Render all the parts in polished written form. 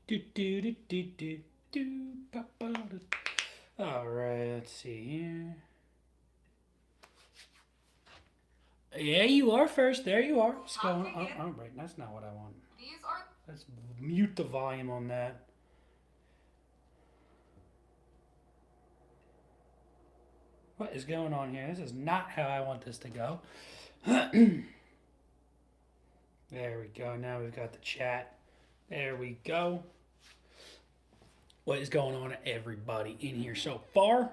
Do, do, do, do, do, do, ba, ba, da. All right, let's see here. Yeah, you are first. There you are. What's going on? Oh, right, that's not what I want. Let's mute the volume on that. What is going on here? This is not how I want this to go. There we go. Now we've got the chat. There we go. What is going on, everybody, in here so far?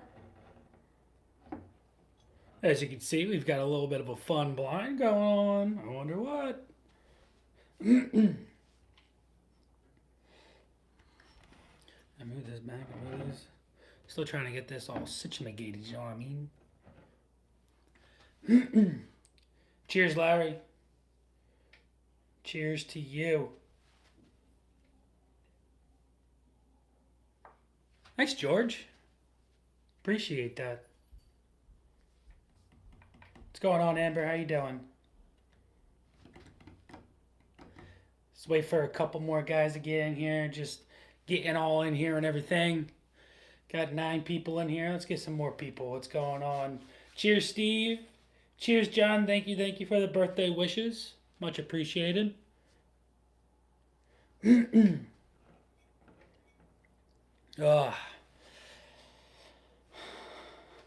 As you can see, we've got a little bit of a fun blind going on. I wonder what. I move this back. I move this. Still trying to get this all situated, you know what I mean? Cheers, Larry. Cheers to you. Thanks, George. Appreciate that. What's going on, Amber? How you doing? Let's wait for a couple more guys to get in here. Just getting all in here and everything. Got 9 people in here. Let's get some more people. What's going on? Cheers, Steve. Cheers, John. Thank you for the birthday wishes. Much appreciated. Oh.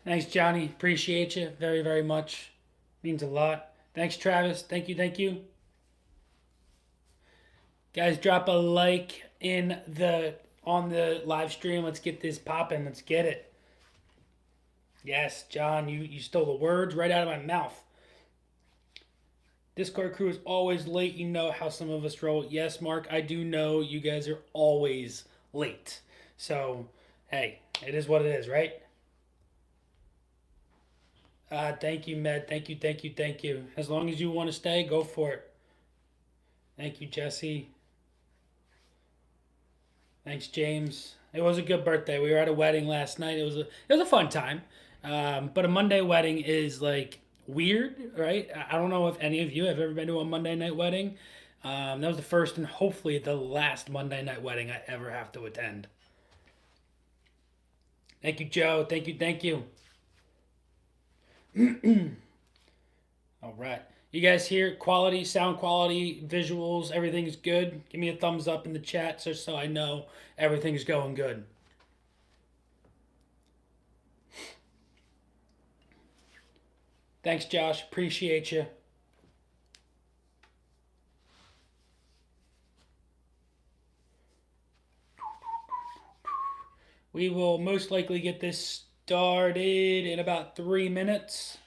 Thanks, Johnny. Appreciate you very, very much. Means a lot. Thanks, Travis. Thank you. Guys, drop a like on the live stream. Let's get this popping. Let's get it. Yes, John, you stole the words right out of my mouth. Discord crew is always late. You know how some of us roll. Yes, Mark, I do know you guys are always late. So, hey, it is what it is, right? Thank you, Med. Thank you. As long as you want to stay, go for it. Thank you, Jesse. Thanks, James. It was a good birthday. We were at a wedding last night. It was a fun time. But a Monday wedding is like weird, right? I don't know if any of you have ever been to a Monday night wedding. That was the first and hopefully the last Monday night wedding I ever have to attend. Thank you, Joe. Thank you. All right. You guys hear quality, sound quality, visuals, everything's good? Give me a thumbs up in the chat so I know everything's going good. Thanks, Josh. Appreciate you. We will most likely get this started in about 3 minutes.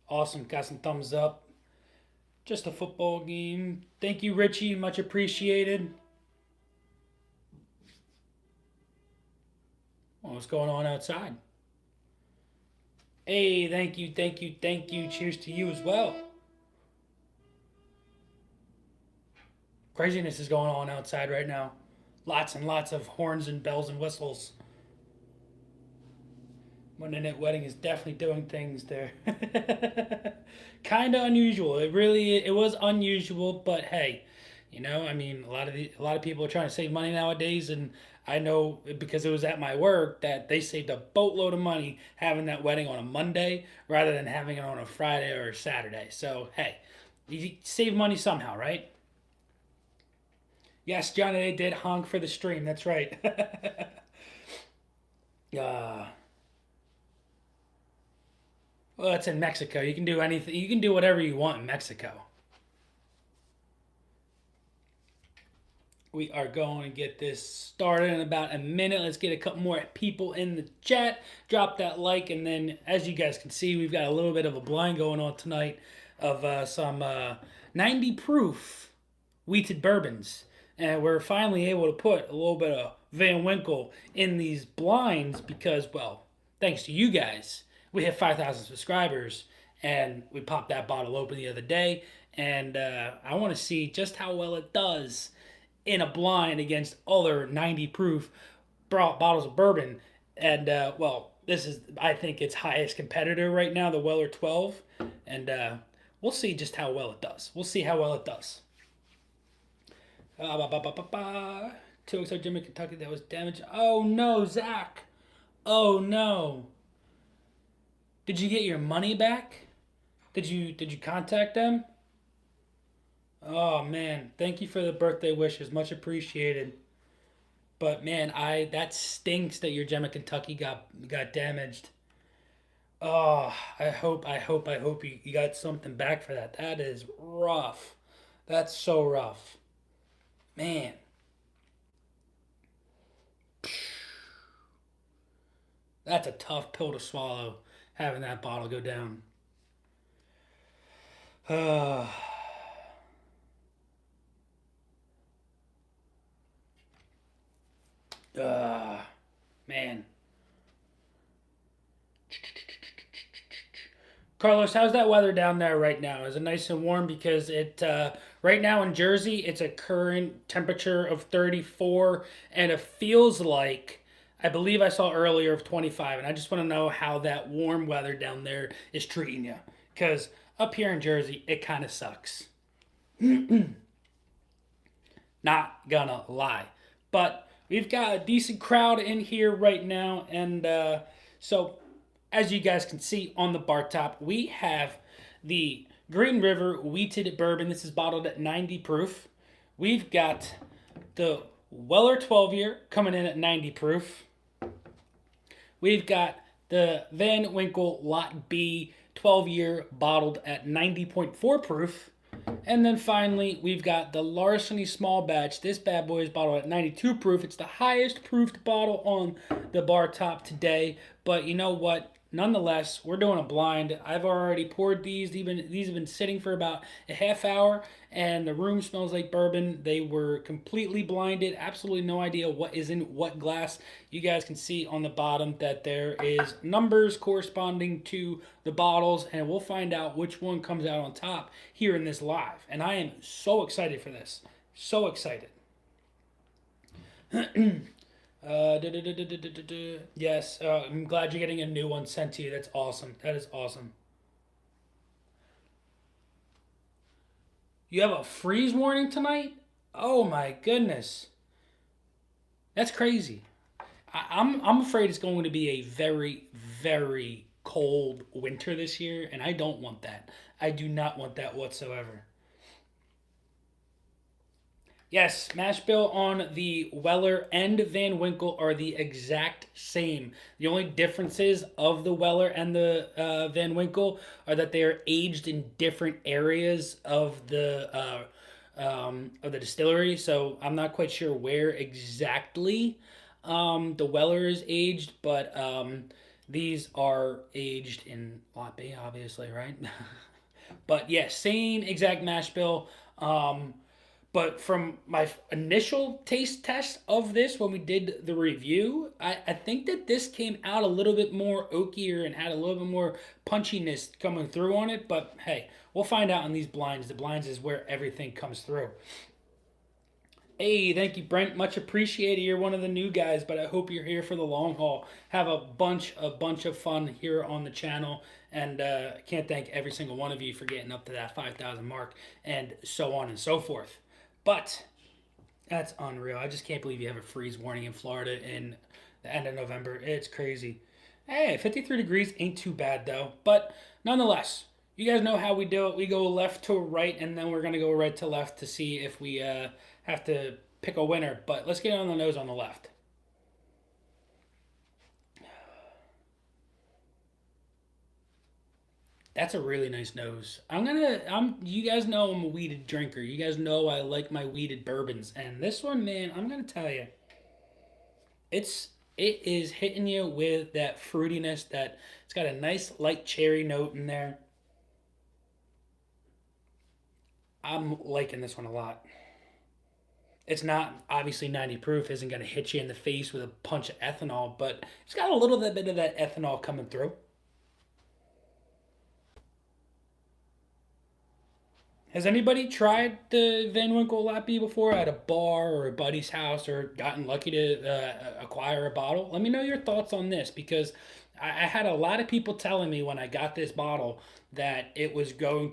Awesome. Got some thumbs up. Just a football game. Thank you, Richie. Much appreciated. What's going on outside? Hey, thank you. Cheers to you as well. Craziness is going on outside right now. Lots and lots of horns and bells and whistles. Monday Night Wedding is definitely doing things there. Kind of unusual. It was unusual, but hey, I mean, a lot of people are trying to save money nowadays, and I know because it was at my work that they saved a boatload of money having that wedding on a Monday rather than having it on a Friday or a Saturday. So hey, you save money somehow, right? Yes, Johnny, they did honk for the stream. That's right. uh, well, it's in Mexico. You can do anything. You can do whatever you want in Mexico. We are going to get this started in about a minute. Let's get a couple more people in the chat. Drop that like, and then as you guys can see, we've got a little bit of a blind going on tonight of some 90 proof wheated bourbons. And we're finally able to put a little bit of Van Winkle in these blinds because, well, thanks to you guys, we have 5,000 subscribers, and we popped that bottle open the other day, and I want to see just how well it does in a blind against other 90 proof bottles of bourbon. And well, this is, I think, its highest competitor right now, the Weller 12, and we'll see just how well it does. 2XO Jim in Kentucky that was damaged. Oh no, Zach. Oh no. Did you get your money back? Did you contact them? Oh man, thank you for the birthday wishes, much appreciated. But man, I that stinks that your gem in Kentucky got damaged. Oh, I hope you got something back for that. That is rough. That's so rough, man. That's a tough pill to swallow, having that bottle go down. Uh, uh, man. Carlos, how's that weather down there right now? Is it nice and warm? Because right now in Jersey, it's a current temperature of 34, and it feels like, I believe I saw earlier, of 25. And I just want to know how that warm weather down there is treating you. Because up here in Jersey, it kind of sucks. Not gonna lie. But we've got a decent crowd in here right now, and so as you guys can see on the bar top, we have the Green River Wheated Bourbon. This is bottled at 90 proof. We've got the Weller 12 year coming in at 90 proof. We've got the Van Winkle Lot B 12 year bottled at 90.4 proof. And then finally, we've got the Larceny Small Batch. This bad boy is bottled at 92 proof. It's the highest proofed bottle on the bar top today. But you know what? Nonetheless, we're doing a blind. I've already poured these. These have been sitting for about a half hour, and the room smells like bourbon. They were completely blinded. Absolutely no idea what is in what glass. You guys can see on the bottom that there is numbers corresponding to the bottles, and we'll find out which one comes out on top here in this live. And I am so excited for this. So excited. Yes, I'm glad you're getting a new one sent to you. That's awesome. That is awesome. You have a freeze warning tonight? Oh my goodness. That's crazy. I'm afraid it's going to be a very, very cold winter this year, and I don't want that. I do not want that whatsoever. Yes, mash bill on the Weller and Van Winkle are the exact same. The only differences of the Weller and the Van Winkle are that they are aged in different areas of the distillery. So I'm not quite sure where exactly the Weller is aged, but these are aged in Lot B, obviously, right? But yeah, same exact mash bill. But from my initial taste test of this when we did the review, I think that this came out a little bit more oakier and had a little bit more punchiness coming through on it. But hey, we'll find out in these blinds. The blinds is where everything comes through. Hey, thank you, Brent. Much appreciated. You're one of the new guys, but I hope you're here for the long haul. Have a bunch of fun here on the channel, and I can't thank every single one of you for getting up to that 5,000 mark, and so on and so forth. But that's unreal. I just can't believe you have a freeze warning in Florida in the end of November. It's crazy. Hey, 53 degrees ain't too bad though. But nonetheless, you guys know how we do it. We go left to right, and then we're gonna go right to left to see if we have to pick a winner. But let's get on the nose on the left. That's a really nice nose. You guys know I'm a weeded drinker. You guys know I like my weeded bourbons. And this one, man, I'm gonna tell you, it is hitting you with that fruitiness that it's got a nice light cherry note in there. I'm liking this one a lot. It's not obviously 90 proof, isn't gonna hit you in the face with a punch of ethanol, but it's got a little bit of that ethanol coming through. Has anybody tried the Van Winkle Lappy before at a bar or a buddy's house or gotten lucky to acquire a bottle? Let me know your thoughts on this because I had a lot of people telling me when I got this bottle that I was going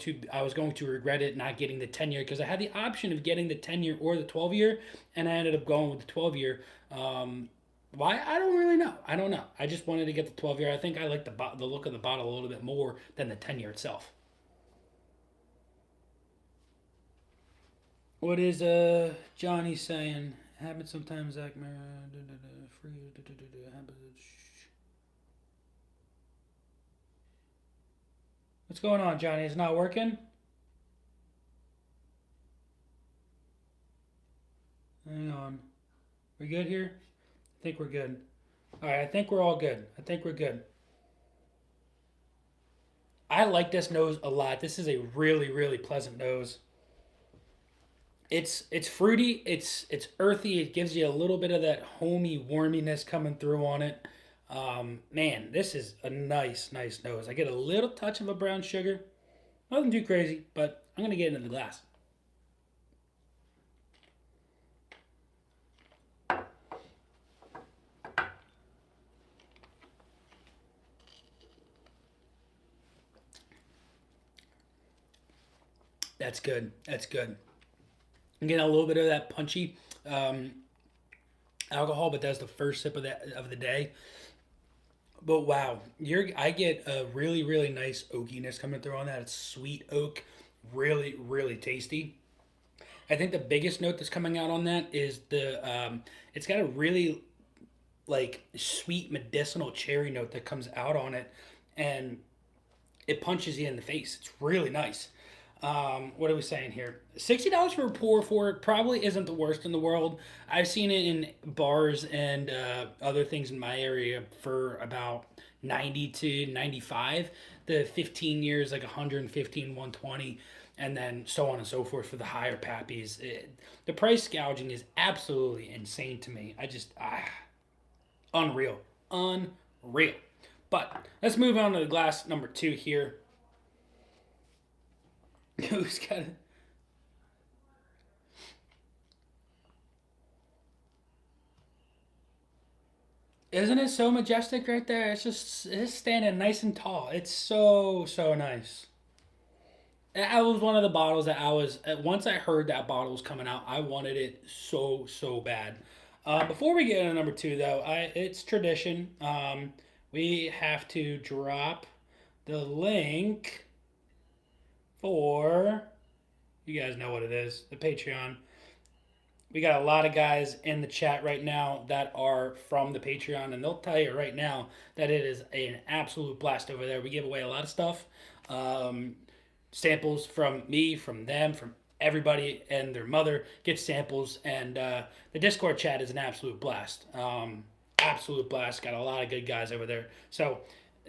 to regret it not getting the 10 year, because I had the option of getting the 10 year or the 12 year, and I ended up going with the 12 year. Why, I don't really know. I don't know. I just wanted to get the 12 year. I think I like the look of the bottle a little bit more than the 10 year itself. What is Johnny saying? Happens sometimes, Zach. Free. What's going on, Johnny? It's not working. Hang on. We good here? I think we're good. All right. I think we're all good. I think we're good. I like this nose a lot. This is a really, really pleasant nose. It's fruity. It's earthy. It gives you a little bit of that homey warminess coming through on it. Man, this is a nice, nice nose. I get a little touch of a brown sugar. Nothing too crazy, but I'm gonna get it in the glass. That's good. That's good. I'm getting a little bit of that punchy um, alcohol, but that's the first sip of the day. But wow, I get a really, really nice oakiness coming through on that. It's sweet oak, really, really tasty. I think the biggest note that's coming out on that is it's got a really like sweet medicinal cherry note that comes out on it, and it punches you in the face. It's really nice. What are we saying here? $60 for a pour for it probably isn't the worst in the world. I've seen it in bars and other things in my area for about 90 to 95. The 15 years like 115, 120, and then so on and so forth for the higher pappies. The price gouging is absolutely insane to me. Unreal, unreal. But let's move on to the glass number two here. Who's got it? Isn't it so majestic right there? It's standing nice and tall. It's so, so nice. That was one of the bottles that once I heard that bottle was coming out, I wanted it so, so bad. Before we get into number two, though, it's tradition. We have to drop the link for, you guys know what it is, the Patreon. We got a lot of guys in the chat right now that are from the Patreon, and they'll tell you right now that it is an absolute blast over there. We give away a lot of stuff, samples from me, from them, from everybody, and their mother gets samples, and the Discord chat is an absolute blast. Absolute blast. Got a lot of good guys over there. So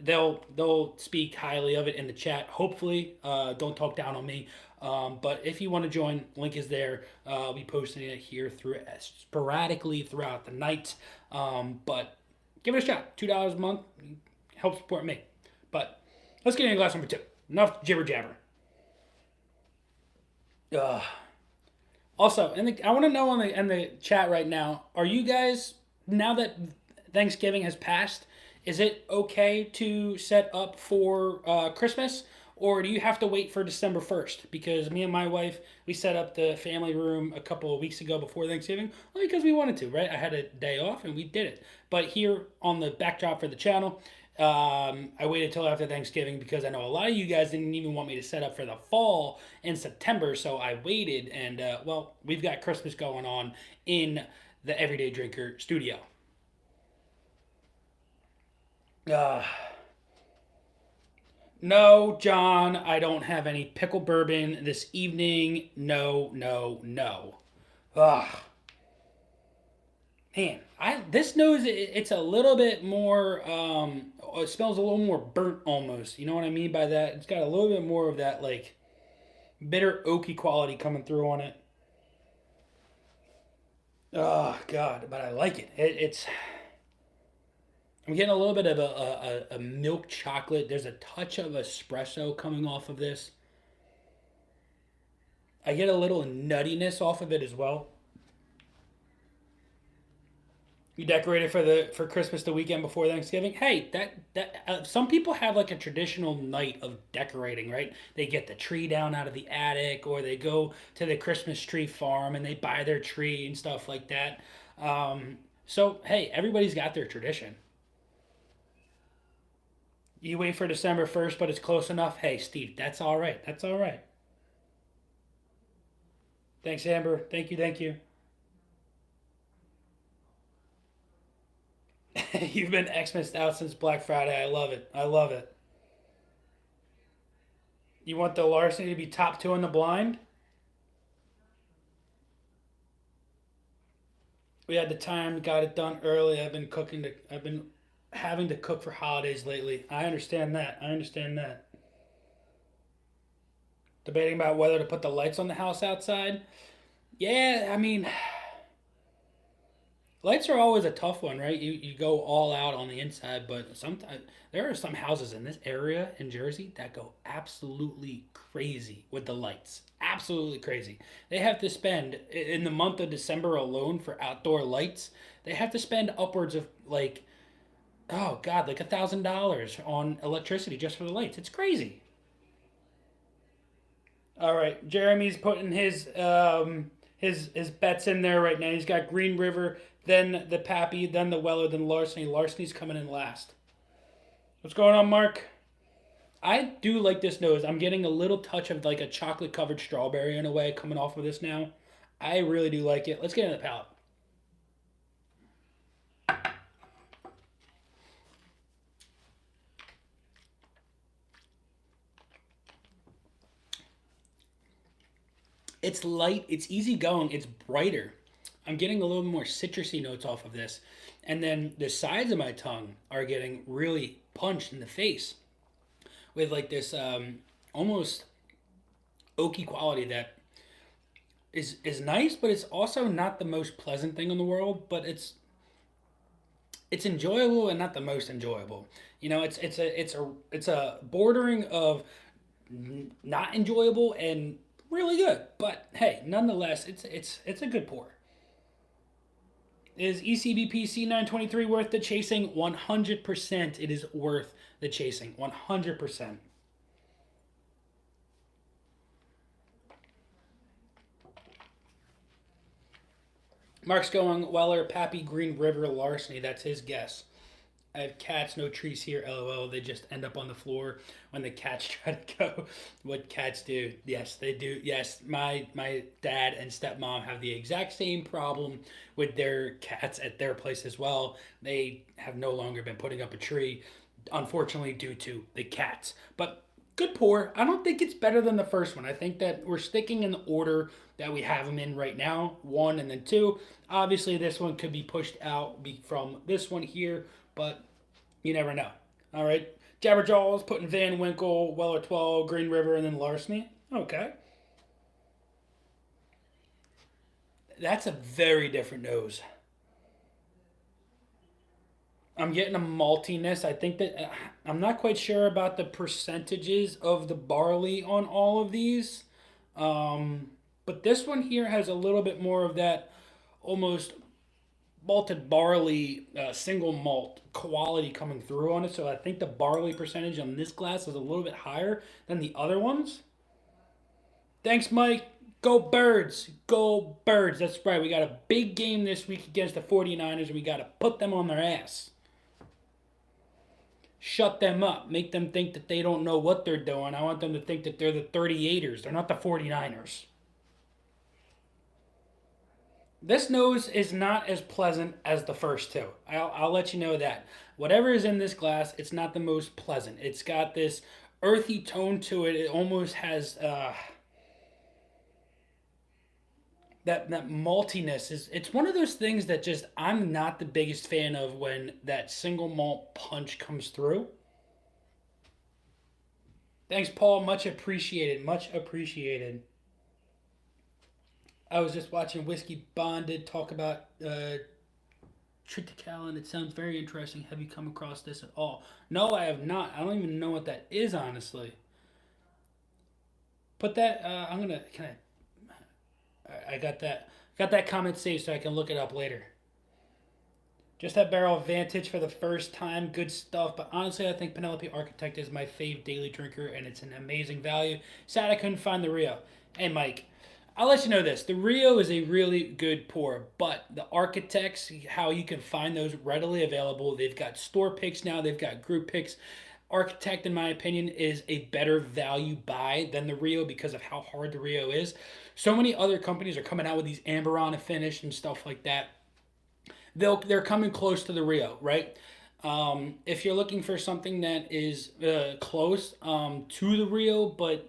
they'll speak highly of it in the chat. Hopefully, don't talk down on me. But if you want to join, link is there. I'll be posting it here through sporadically throughout the night. But give it a shot. $2 a month help support me. But let's get into glass number two. Enough jibber jabber. Uh, Also, I want to know in the chat right now, are you guys, now that Thanksgiving has passed, is it okay to set up for Christmas, or do you have to wait for December 1st? Because me and my wife, we set up the family room a couple of weeks ago before Thanksgiving, well, because we wanted to, right? I had a day off and we did it. But here on the backdrop for the channel, I waited till after Thanksgiving because I know a lot of you guys didn't even want me to set up for the fall in September, so I waited, and well, we've got Christmas going on in the Everyday Drinker studio. Uh, no, John, I don't have any pickle bourbon this evening. No, no, no. Ugh. Man, this nose, it's a little bit more. It smells a little more burnt almost. You know what I mean by that? It's got a little bit more of that like bitter oaky quality coming through on it. Oh God, but I like it. It's. I'm getting a little bit of a milk chocolate. There's a touch of espresso coming off of this. I get a little nuttiness off of it as well. You decorated for Christmas the weekend before Thanksgiving. Hey, that some people have like a traditional night of decorating, right? They get the tree down out of the attic, or they go to the Christmas tree farm and they buy their tree and stuff like that. So hey, everybody's got their tradition. You wait for December 1st, but it's close enough. Hey, Steve, that's all right. That's all right. Thanks, Amber. Thank you. Thank you. You've been Xmased out since Black Friday. I love it. I love it. You want the larceny to be top two in the blind? We had the time, got it done early. I've been having to cook for holidays lately. I understand that. I understand that. Debating about whether to put the lights on the house outside. Yeah, I mean, lights are always a tough one, right? You go all out on the inside, but sometimes there are some houses in this area in Jersey that go absolutely crazy with the lights. Absolutely crazy. They have to spend in the month of December alone for outdoor lights. They have to spend upwards of like, oh God, like $1,000 on electricity just for the lights. It's crazy. All right, Jeremy's putting his bets in there right now. He's got Green River, then the Pappy, then the Weller, then Larceny. Larceny's coming in last. What's going on, Mark? I do like this nose. I'm getting a little touch of like a chocolate covered strawberry in a way coming off of this now. I really do like it. Let's get in the palate. It's light, it's easy going, it's brighter. I'm getting a little more citrusy notes off of this. And then the sides of my tongue are getting really punched in the face with like this almost oaky quality that is nice, but it's also not the most pleasant thing in the world. But it's enjoyable and not the most enjoyable. You know, it's a bordering of not enjoyable and really good. But hey, nonetheless, it's a good pour. Is ECBP C923 worth the chasing? 100%. It is worth the chasing. 100%. Mark's going Weller, Pappy, Green River, Larceny. That's his guess. I have cats, no trees here. LOL. They just end up on the floor when the cats try to go. What cats do? Yes, they do. Yes, my dad and stepmom have the exact same problem with their cats at their place as well. They have no longer been putting up a tree, unfortunately, due to the cats. But good pour. I don't think it's better than the first one. I think that we're sticking in the order that we have them in right now, one and then two. Obviously, this one could be pushed out from this one here, but you never know. All right. Jabberjaws putting Van Winkle, Weller 12, Green River, and then Larceny. Okay. That's a very different nose. I'm getting a maltiness. I think that I'm not quite sure about the percentages of the barley on all of these. But this one here has a little bit more of that almost malted barley single malt quality coming through on it. So I think the barley percentage on this glass is a little bit higher than the other ones. Thanks, Mike. Go Birds. Go Birds. That's right. We got a big game this week against the 49ers, and we got to put them on their ass. Shut them up. Make them think that they don't know what they're doing. I want them to think that they're the 38ers. They're not the 49ers. This nose is not as pleasant as the first two. I'll let you know that. Whatever is in this glass, it's not the most pleasant. It's got this earthy tone to it. It almost has that maltiness. It's one of those things that just I'm not the biggest fan of when that single malt punch comes through. Thanks, Paul. Much appreciated. Much appreciated. I was just watching Whiskey Bonded talk about Triticale, and it sounds very interesting. Have you come across this at all? No, I have not. I don't even know what that is, honestly. Put that. I'm gonna. Can I? I got that. Got that comment saved so I can look it up later. Just that barrel advantage for the first time. Good stuff. But honestly, I think Penelope Architect is my fave daily drinker, and it's an amazing value. Sad I couldn't find the Rio. Hey, Mike, I'll let you know this. The Rio is a really good pour, but the Architects, how you can find those readily available. They've got store picks now, they've got group picks. Architect, in my opinion, is a better value buy than the Rio because of how hard the Rio is. So many other companies are coming out with these amber on a finish and stuff like that. They're coming close to the Rio, right? If you're looking for something that is close to the Rio, but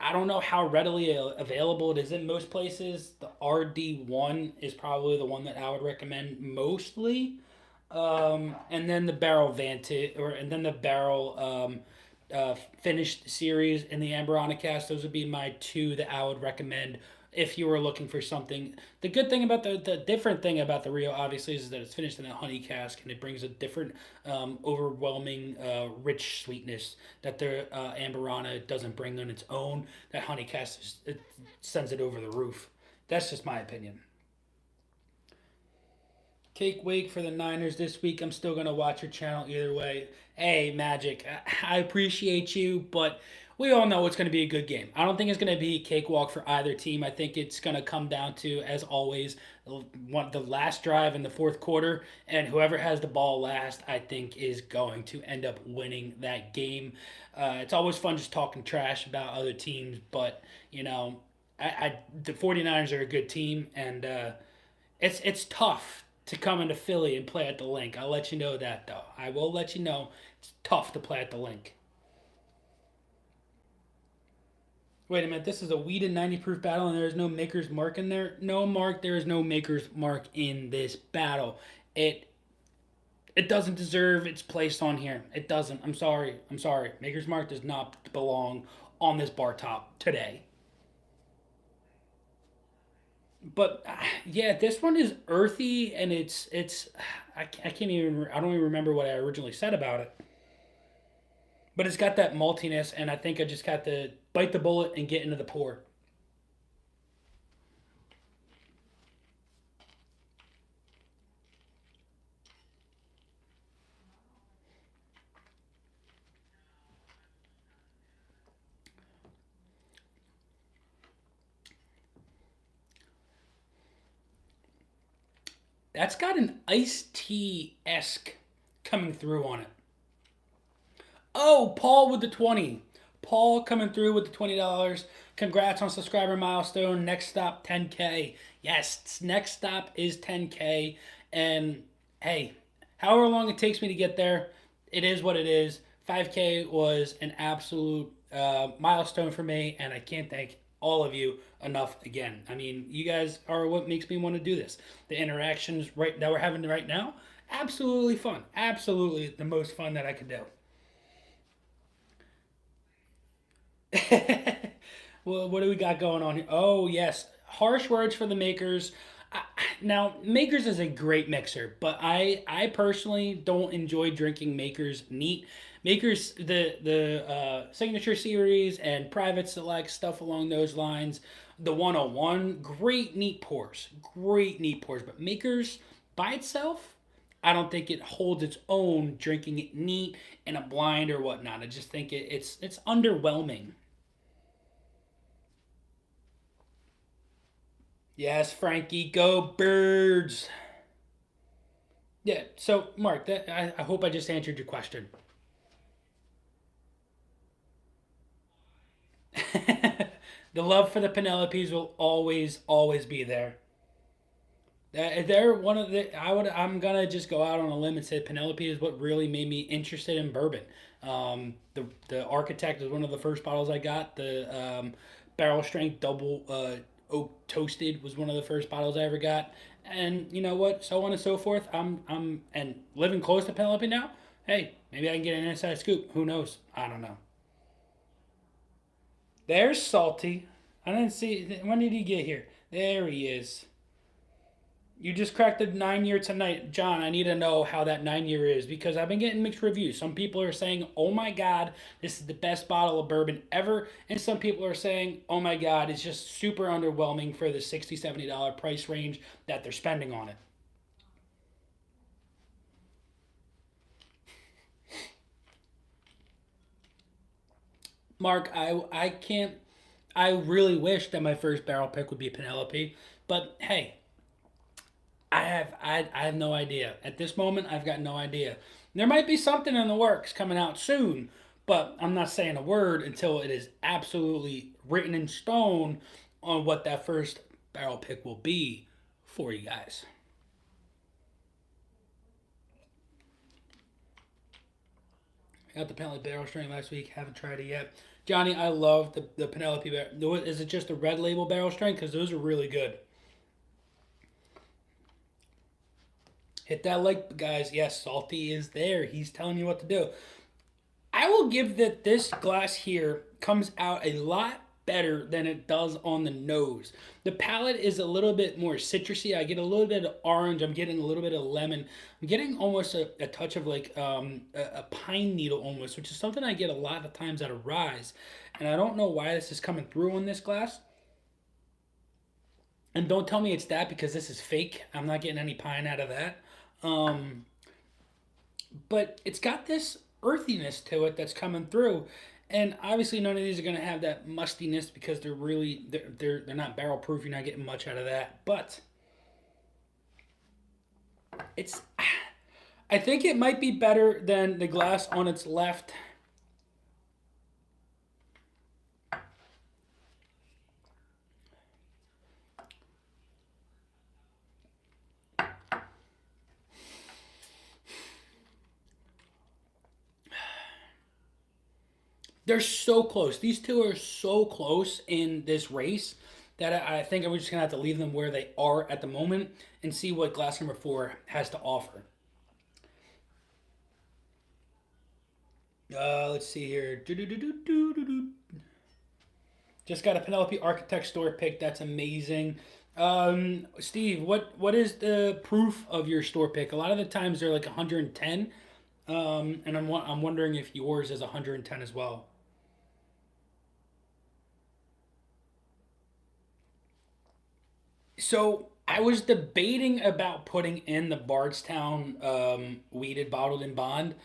I don't know how readily available it is in most places. The RD1 is probably the one that I would recommend mostly, and then the Barrel Vantage, and then the Barrel finished series and the Amberana cast. Those would be my two that I would recommend if you were looking for something. The good thing about the different thing about the Rio, obviously, is that it's finished in a honey cask and it brings a different, overwhelming, rich sweetness that the Amberana doesn't bring on its own. That honey cask it sends it over the roof. That's just my opinion. Cake wake for the Niners this week. I'm still gonna watch your channel either way. Hey, Magic, I appreciate you, but we all know it's gonna be a good game. I don't think it's gonna be a cakewalk for either team. I think it's gonna come down to, as always, the last drive in the fourth quarter, and whoever has the ball last, I think, is going to end up winning that game. It's always fun just talking trash about other teams, but the 49ers are a good team, and it's tough to come into Philly and play at the link. I'll let you know that though. I will let you know it's tough to play at the link. Wait a minute, this is a Whedon 90 proof battle and there is no maker's mark in there? No, Mark, there is no maker's mark in this battle. It it doesn't deserve its place on here. It doesn't. I'm sorry. I'm sorry. Maker's mark does not belong on this bar top today. But yeah, this one is earthy and it's I can't even I don't even remember what I originally said about it. But it's got that maltiness, and I think I just got to bite the bullet and get into the pour. That's got an iced tea esque coming through on it. Oh, Paul with the 20. Paul coming through with the $20. Congrats on subscriber milestone. Next stop 10K. Yes, next stop is 10K. And hey, however long it takes me to get there, it is what it is. 5K was an absolute milestone for me, and I can't thank all of you enough again. I mean, you guys are what makes me want to do this. The interactions right that we're having right now, absolutely fun. Absolutely the most fun that I could do. Well, what do we got going on here? Oh, yes. Harsh words for the makers. I, now, Makers is a great mixer, but I personally don't enjoy drinking Makers neat. Makers, the Signature Series and Private Select, stuff along those lines. The 101, great neat pours. Great neat pours. But Makers by itself, I don't think it holds its own drinking it neat in a blind or whatnot. I just think it's underwhelming. Yes, Frankie, go birds. Yeah. So, Mark, I hope I just answered your question. The love for the Penelopes will always, always be there. They're one of the. I'm gonna just go out on a limb and say Penelope is what really made me interested in bourbon. The Architect is one of the first bottles I got. The barrel strength double oak toasted was one of the first bottles I ever got. And you know what? So on and so forth. I'm and living close to Penelope now. Hey, maybe I can get an inside scoop. Who knows? I don't know. There's Salty. I didn't see. When did he get here? There he is. You just cracked the 9 year tonight, John. I need to know how that 9 year is because I've been getting mixed reviews. Some people are saying, "Oh my God, this is the best bottle of bourbon ever," and some people are saying, "Oh my God, it's just super underwhelming for the $60 $70 price range that they're spending on it." Mark, I can't. I really wish that my first barrel pick would be Penelope, but hey, I have no idea. At this moment, I've got no idea. There might be something in the works coming out soon, but I'm not saying a word until it is absolutely written in stone on what that first barrel pick will be for you guys. I got the Penelope barrel strain last week. Haven't tried it yet. Johnny, I love the Penelope barrel. Is it just the red label barrel strain? Because those are really good. Hit that like, guys. Yes, Salty is there. He's telling you what to do. I will give that this glass here comes out a lot better than it does on the nose. The palate is a little bit more citrusy. I get a little bit of orange. I'm getting a little bit of lemon. I'm getting almost a touch of like a pine needle almost, which is something I get a lot of times out of Rise. And I don't know why this is coming through on this glass. And don't tell me it's that because this is fake. I'm not getting any pine out of that. Um, but it's got this earthiness to it that's coming through. And obviously, none of these are going to have that mustiness because they're not barrel proof. You're not getting much out of that. But it's I think it might be better than the glass on its left. They're so close. These two are so close in this race that I think I'm just gonna have to leave them where they are at the moment and see what glass number four has to offer. Let's see here. Just got a Penelope Architect store pick. That's amazing. Steve, what is the proof of your store pick? A lot of the times they're like 110, and I'm wondering if yours is 110 as well. So I was debating about putting in the Bardstown weeded bottled in bond,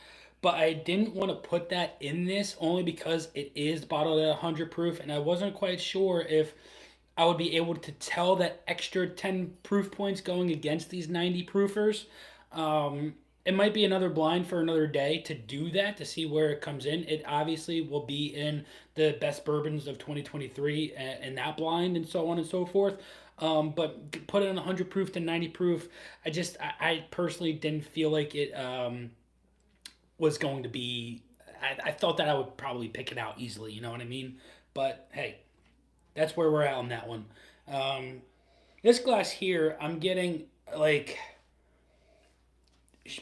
but I didn't want to put that in this only because it is bottled at 100 proof, and I wasn't quite sure if I would be able to tell that extra 10 proof points going against these 90 proofers. It might be another blind for another day to do that to see where it comes in. It obviously will be in the best bourbons of 2023 and that blind and so on and so forth. But put it in 100 proof to 90 proof. I personally didn't feel like it was going to be. I thought that I would probably pick it out easily. You know what I mean? But hey, that's where we're at on that one. Um, this glass here, I'm getting like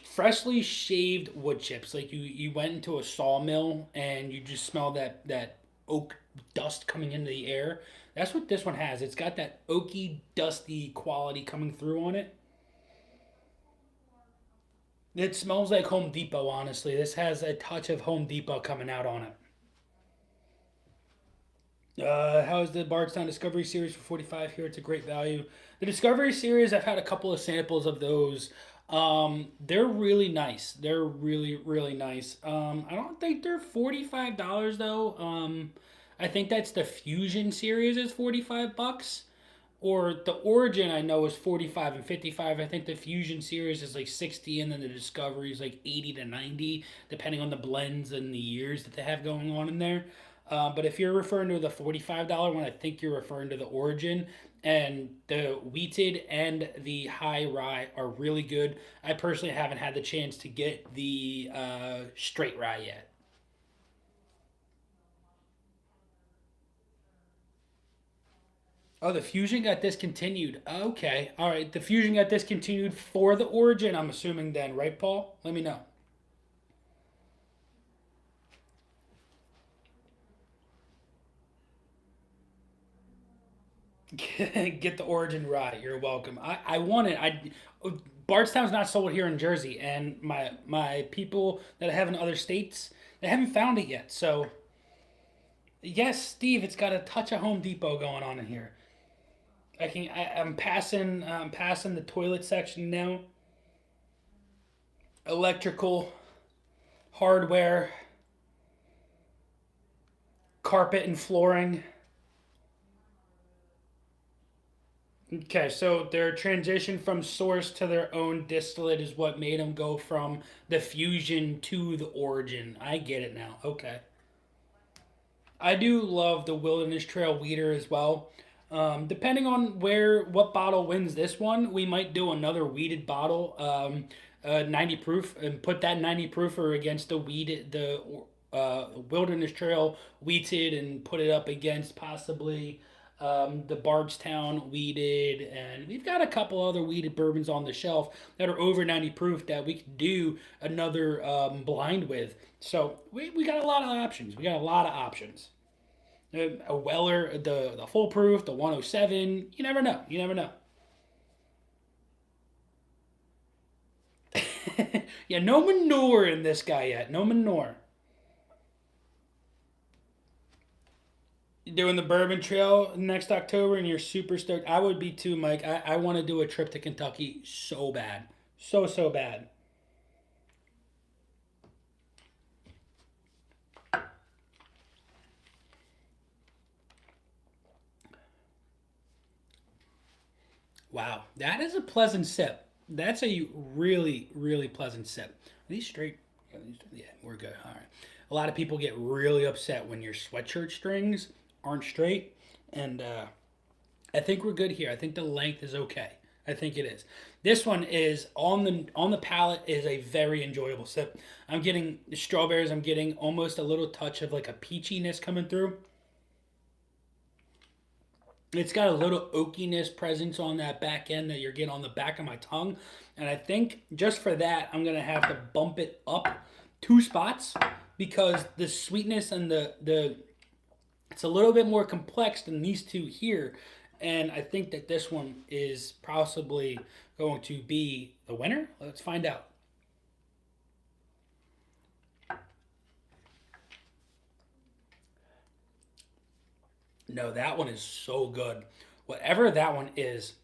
freshly shaved wood chips. Like you went into a sawmill and you just smell that oak dust coming into the air. That's what this one has. It's got that oaky, dusty quality coming through on it. It smells like Home Depot, honestly. This has a touch of Home Depot coming out on it. How is the Bardstown Discovery Series for 45 here? It's a great value. The Discovery Series, I've had a couple of samples of those. They're really nice. They're really, really nice. I don't think they're $45 though. I think that's the Fusion series is 45 bucks. Or the Origin I know is 45 and 55. I think the Fusion series is like 60 and then the Discovery is like 80 to 90 depending on the blends and the years that they have going on in there. But if you're referring to the $45 one, I think you're referring to the Origin. And the wheated and the high rye are really good. I personally haven't had the chance to get the straight rye yet. Oh, the Fusion got discontinued. Okay, all right. The Fusion got discontinued for the Origin. I'm assuming then, right, Paul? Let me know. Get the Origin right. You're welcome. I want it. Bardstown's not sold here in Jersey, and my people that I have in other states they haven't found it yet. So yes, Steve, it's got a touch of Home Depot going on in here. I'm passing the toilet section now. Electrical hardware. carpet and flooring. Okay, so their transition from source to their own distillate is what made them go from the fusion to the origin. I get it now. Okay. I do love the Wilderness Trail Weeder as well. Depending on what bottle wins this one, we might do another weeded bottle, 90 proof, and put that 90 proofer against the Wilderness Trail wheated, and put it up against possibly the Bardstown weeded, and we've got a couple other weeded bourbons on the shelf that are over 90 proof that we could do another blind with. So we got a lot of options. We got a lot of options. A Weller, the full proof, the 107. You never know. You never know. Yeah, no manure in this guy yet. No manure. You're doing the Bourbon Trail next October, and you're super stoked. I would be too, Mike. I want to do a trip to Kentucky so bad. So bad. Wow, that is a pleasant sip. That's a really pleasant sip. Are these straight? Yeah, we're good. All right. A lot of people get really upset when your sweatshirt strings aren't straight, and I think we're good here. I think the length is okay. I think it is. This one is on the palate is a very enjoyable sip. I'm getting the strawberries. I'm getting almost a little touch of like a peachiness coming through. It's got a little oakiness presence on that back end that you're getting on the back of my tongue. And I think just for that, I'm going to have to bump it up 2 spots, because the sweetness and the it's a little bit more complex than these two here. And I think that this one is possibly going to be the winner. Let's find out. No, that one is so good. Whatever that one is,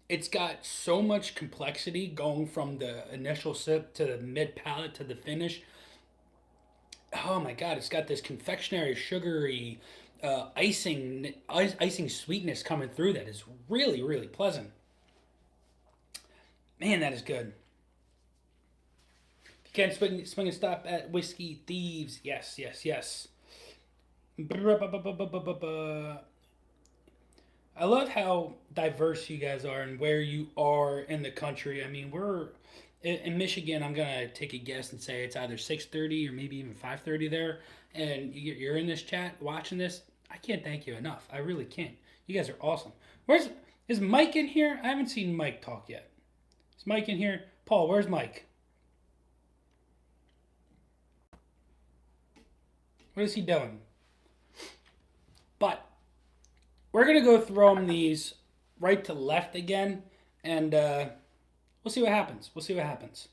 it's got so much complexity going from the initial sip to the mid palate to the finish. Oh my god, it's got this confectionery, sugary, icing sweetness coming through that is really pleasant. Man, that is good. You can't swing and stop at Whiskey Thieves. Yes. I love how diverse you guys are and where you are in the country. I mean, we're in Michigan. I'm gonna take a guess and say it's either 6:30 or maybe even 5:30 there. And you're in this chat watching this. I can't thank you enough. I really can't. You guys are awesome. Where's is Mike in here? I haven't seen Mike talk yet. Is Mike in here? Paul, where's Mike? What is he doing? But we're gonna go throw them these right to left again, and we'll see what happens. We'll see what happens.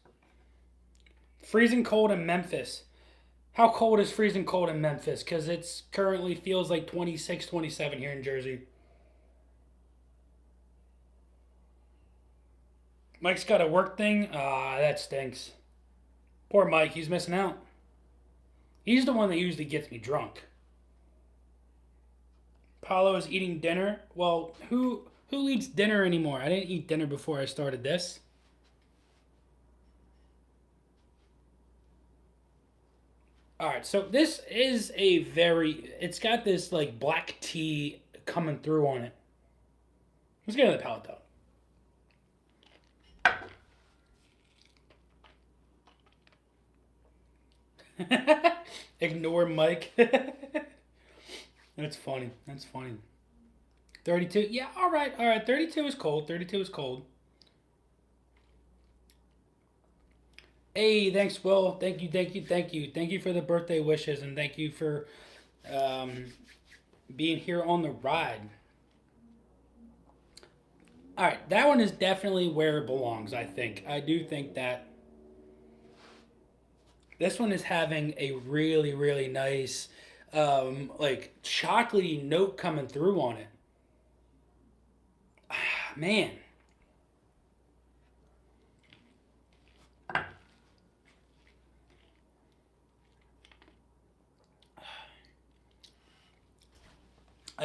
Freezing cold in Memphis. How cold is freezing cold in Memphis? Because it's currently feels like 26, 27 here in Jersey. Mike's got a work thing. Ah, that stinks. Poor Mike. He's missing out. He's the one that usually gets me drunk. Paulo is eating dinner. Well, who eats dinner anymore? I didn't eat dinner before I started this. All right, so this is a very. It's got this like black tea coming through on it. Let's get to the palate though. Ignore Mike. That's funny. That's funny. 32. Yeah, all right. 32 is cold. 32 is cold. Hey, thanks, Will. Thank you for the birthday wishes, and thank you for um, being here on the ride. All right, that one is definitely where it belongs, I think. I do think that this one is having a really nice, like, chocolatey note coming through on it. Ah, man.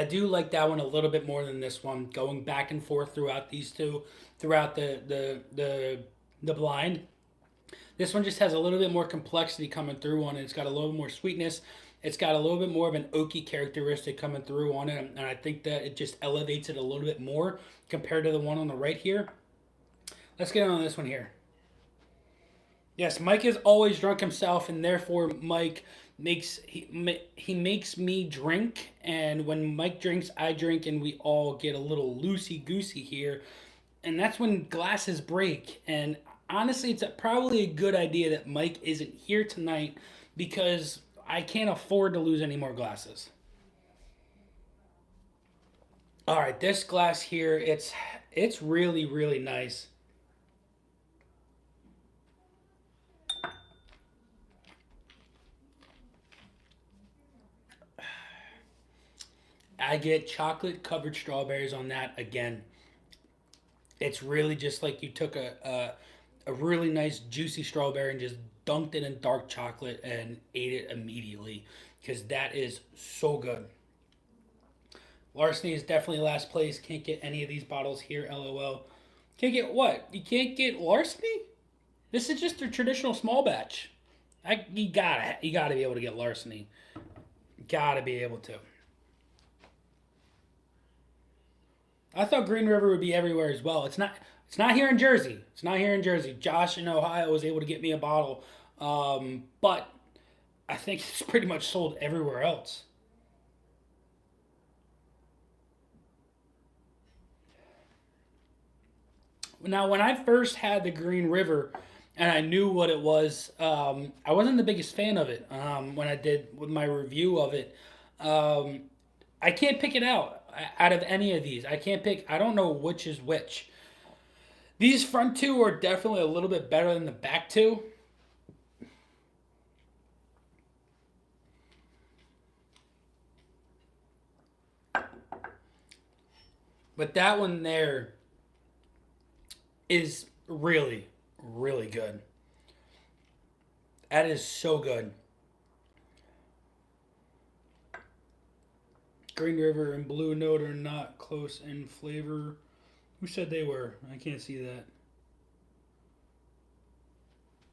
I do like that one a little bit more than this one. Going back and forth throughout these two, throughout the blind. This one just has a little bit more complexity coming through on it. It's got a little bit more sweetness. It's got a little bit more of an oaky characteristic coming through on it, and I think that it just elevates it a little bit more compared to the one on the right here. Let's get on this one here. Yes, Mike is always drunk himself, and therefore Mike he makes me drink, and when Mike drinks, I drink, and we all get a little loosey goosey here, and that's when glasses break. And honestly, it's probably a good idea that Mike isn't here tonight because I can't afford to lose any more glasses. All right, this glass here, it's really really nice. I get chocolate covered strawberries on that again. It's really just like you took a really nice juicy strawberry and just dunked it in dark chocolate and ate it immediately because that is so good. Larceny is definitely last place. Can't get any of these bottles here. LOL. Can't get what? You can't get Larceny? This is just a traditional small batch. You gotta be able to get Larceny. Gotta be able to. I thought Green River would be everywhere as well. It's not. It's not here in Jersey. It's not here in Jersey. Josh in Ohio was able to get me a bottle, but I think it's pretty much sold everywhere else. Now, when I first had the Green River, and I knew what it was, I wasn't the biggest fan of it. When I did with my review of it, um, I can't pick it out of any of these. I can't pick. I don't know which is which. These front two are definitely a little bit better than the back two. But that one there is really, really good. That is so good. Green River and Blue Note are not close in flavor. Who said they were? I can't see that.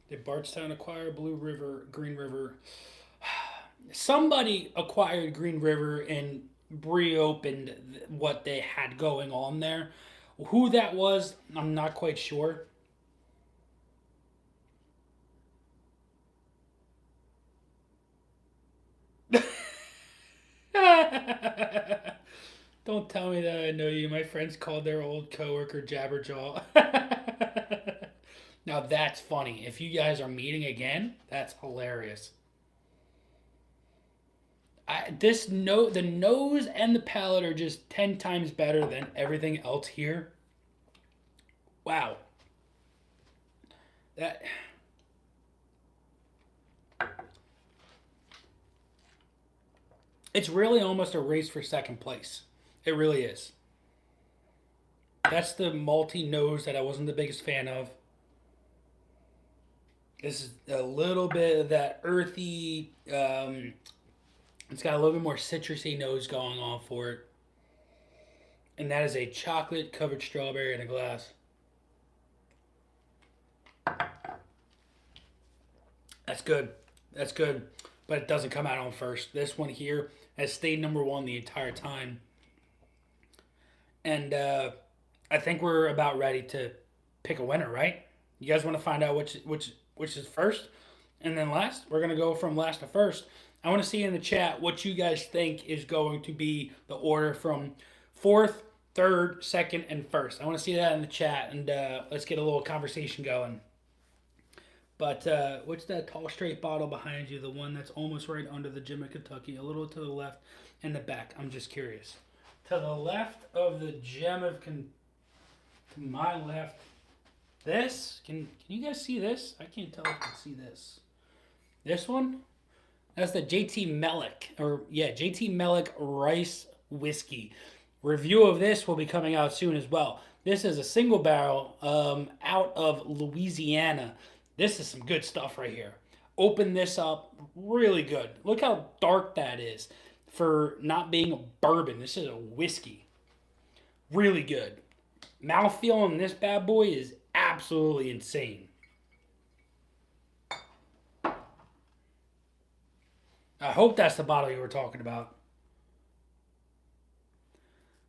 Did Bardstown acquire Blue River, Green River? Somebody acquired Green River and reopened what they had going on there. Who that was, I'm not quite sure. Don't tell me that I know you. My friends called their old coworker Jabberjaw. Now that's funny. If you guys are meeting again, that's hilarious. The nose and the palate are just 10 times better than everything else here. Wow. That it's really almost a race for second place. It really is. That's the malty nose that I wasn't the biggest fan of. This is a little bit of that earthy. It's got a little bit more citrusy nose going on for it, and that is a chocolate covered strawberry in a glass. That's good. That's good, but it doesn't come out on first. This one here has stayed number one the entire time, and I think we're about ready to pick a winner, right? You guys want to find out which is first and then last? We're gonna go from last to first. I want to see in the chat what you guys think is going to be the order from fourth, third, second, and first. I want to see that in the chat, and let's get a little conversation going. But what's that tall, straight bottle behind you? The one that's almost right under the Gem of Kentucky, a little to the left and the back. I'm just curious. To the left of the Gem of Kentucky, to my left. This, can you guys see this? I can't tell if you can see this. This one? That's the JT Mellick, JT Mellick Rice Whiskey. Review of this will be coming out soon as well. This is a single barrel out of Louisiana. This is some good stuff right here. Open this up, really good. Look how dark that is. for not being a bourbon. This is a whiskey. Really good. Mouthfeel on this bad boy is absolutely insane. I hope that's the bottle you were talking about.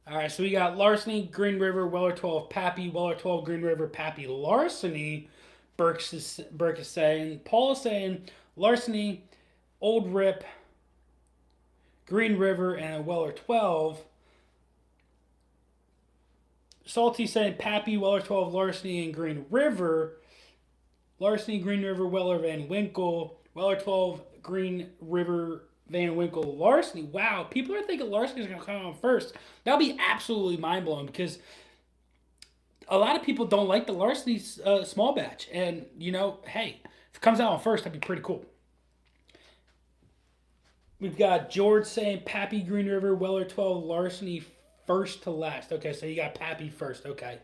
All right, so we got Larceny, Green River, Weller 12, Pappy, Weller 12, Green River, Pappy, Larceny. Burke is saying. Paul is saying Larceny, Old Rip, Green River, and a Weller 12. Salty saying Pappy, Weller 12, Larceny, and Green River. Larceny, Green River, Weller, Van Winkle. Weller 12, Green River, Van Winkle, Larceny. Wow, people are thinking Larceny is going to come out first. That'll be absolutely mind blowing because a lot of people don't like the Larceny small batch. And, you know, hey, if it comes out on first, that'd be pretty cool. We've got George saying Pappy, Green River, Weller 12, Larceny first to last. Okay, so you got Pappy first. Okay.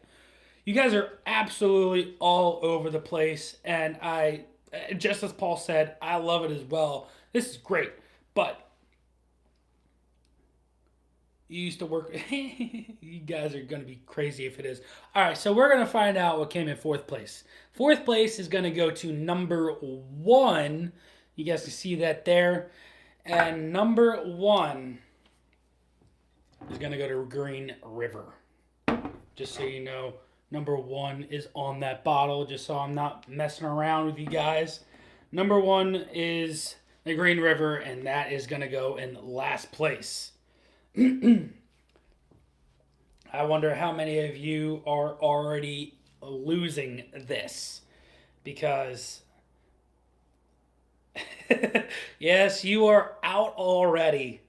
You guys are absolutely all over the place. And just as Paul said, I love it as well. This is great. But you used to work. You guys are going to be crazy if it is. All right, so we're going to find out what came in fourth place. Fourth place is going to go to number 1. You guys can see that there. And number 1 is going to go to Green River. Just so you know, number 1 is on that bottle, just so I'm not messing around with you guys. Number 1 is the Green River, and that is going to go in last place. I wonder how many of you are already losing this, because yes, you are out already.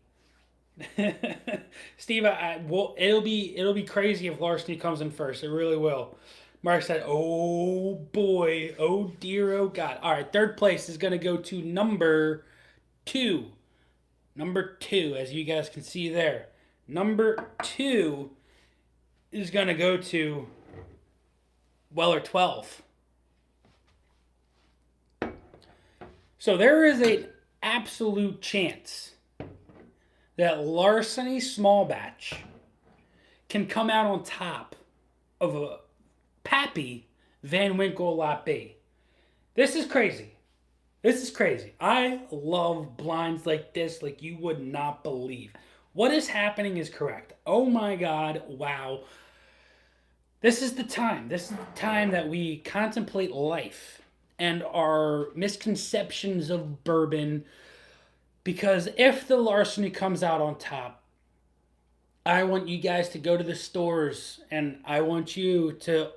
Steve, it'll be crazy if Larceny comes in first. It really will. Mark said, "Oh boy, oh dear, oh God." All right, third place is gonna go to number 2. Number 2, as you guys can see there. Number 2 is gonna go to Weller 12. So there is an absolute chance that Larceny small batch can come out on top of a Pappy Van Winkle Lot B. This is crazy. This is crazy. I love blinds like this like you would not believe. What is happening is correct. Oh my God, wow. This is the time. This is the time that we contemplate life and our misconceptions of bourbon. Because if the Larceny comes out on top, I want you guys to go to the stores and I want you to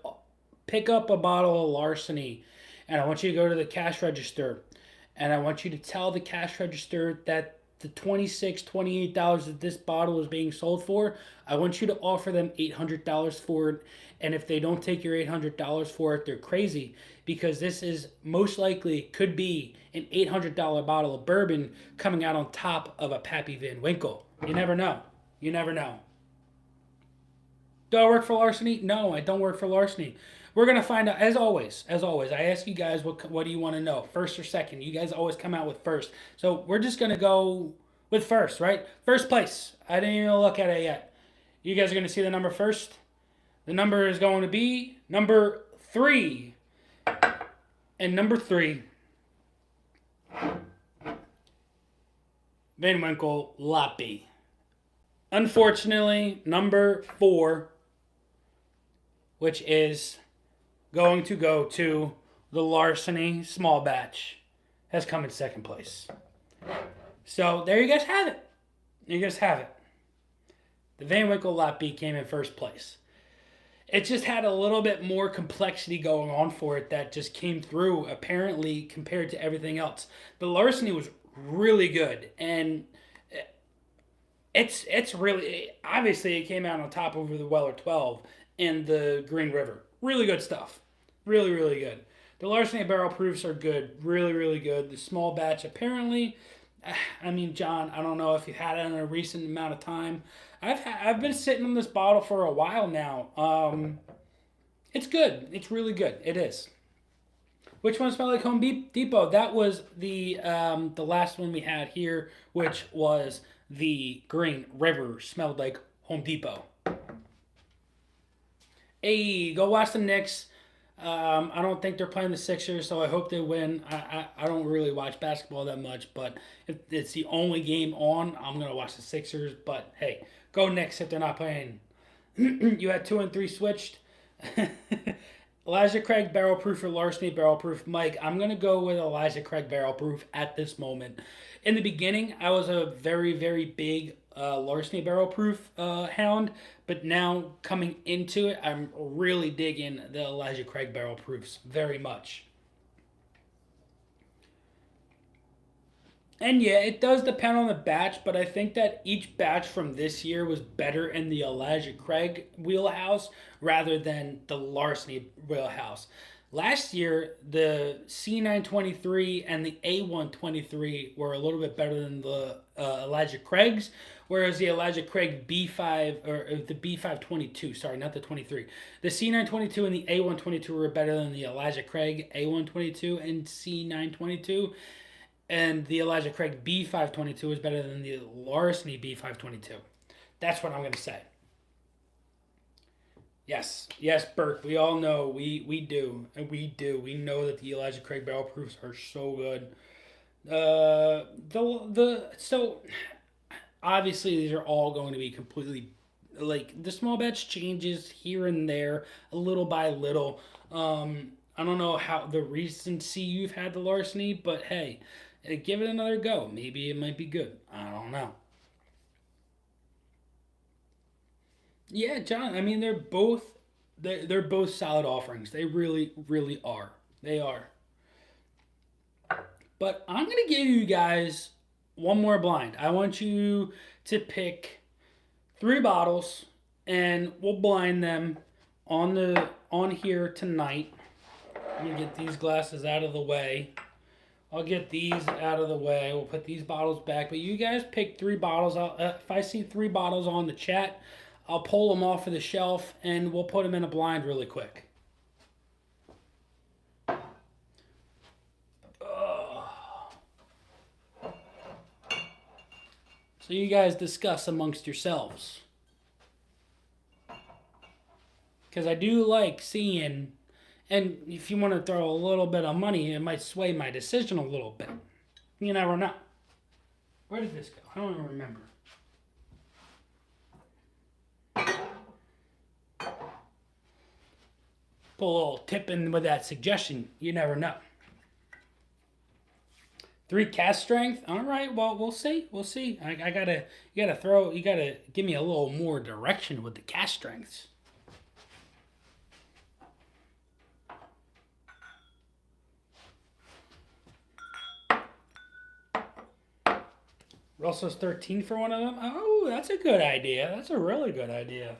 pick up a bottle of Larceny and I want you to go to the cash register and I want you to tell the cash register that the $26, $28 that this bottle is being sold for, I want you to offer them $800 for it. And if they don't take your $800 for it, they're crazy, because this is most likely could be an $800 bottle of bourbon coming out on top of a Pappy Van Winkle. You never know. You never know. Do I work for Larceny? No, I don't work for Larceny. We're going to find out, as always, I ask you guys, what do you want to know, first or second? You guys always come out with first. So we're just going to go with first, right? First place. I didn't even look at it yet. You guys are going to see the number first. The number is going to be number 3. And number 3, Van Winkle Lot B. Unfortunately, number 4, which is going to go to the Larceny small batch, has come in second place. So there you guys have it. You guys have it. The Van Winkle Lot B came in first place. It just had a little bit more complexity going on for it that just came through, apparently, compared to everything else. The Larceny was really good, and it's really, obviously it came out on top over the Weller 12 and the Green River. Really good stuff. Really, really good. The Larceny barrel proofs are good. Really, really good. The small batch, apparently, I mean, John, I don't know if you've had it in a recent amount of time. I've been sitting on this bottle for a while now. It's good. It's really good. It is. Which one smelled like Home Depot? That was the last one we had here, which was the Green River smelled like Home Depot. Hey, go watch the Knicks. I don't think they're playing the Sixers, so I hope they win. I don't really watch basketball that much, but if it's the only game on, I'm going to watch the Sixers. But hey, go Knicks if they're not playing. You had 2 and 3 switched. Elijah Craig barrel proof or Larceny barrel proof. Mike, I'm going to go with Elijah Craig barrel proof at this moment. In the beginning, I was a very, very big Larceny barrel proof hound, but now coming into it, I'm really digging the Elijah Craig barrel proofs very much. And yeah, it does depend on the batch, but I think that each batch from this year was better in the Elijah Craig wheelhouse rather than the Larceny wheelhouse. Last year, the C923 and the A123 were a little bit better than the Elijah Craigs, whereas the Elijah Craig B5 or the B522, sorry, not the 23, the C922 and the A122 were better than the Elijah Craig A122 and C922. And the Elijah Craig B522 is better than the Larceny B522. That's what I'm going to say. Yes, yes, Burke. We all know we do, and we do. We know that the Elijah Craig barrel proofs are so good. So obviously these are all going to be completely like the small batch changes here and there, a little by little. I don't know how the recency you've had the Larceny, but hey, give it another go. Maybe it might be good. I don't know. Yeah, John. I mean, they're both solid offerings. They really, really are. They are. But I'm gonna give you guys one more blind. I want you to pick 3 bottles, and we'll blind them on here tonight. Let me get these glasses out of the way. I'll get these out of the way. We'll put these bottles back. But you guys pick 3 bottles. If I see 3 bottles on the chat, I'll pull them off of the shelf and we'll put them in a blind really quick. So you guys discuss amongst yourselves. Because I do like seeing, and if you want to throw a little bit of money, it might sway my decision a little bit. You never know. Where did this go? I don't even remember. Pull a little tip in with that suggestion. You never know. 3 cast strength. All right. Well, we'll see. We'll see. You gotta give me a little more direction with the cast strengths. Russell's 13 for one of them. Oh, that's a good idea. That's a really good idea.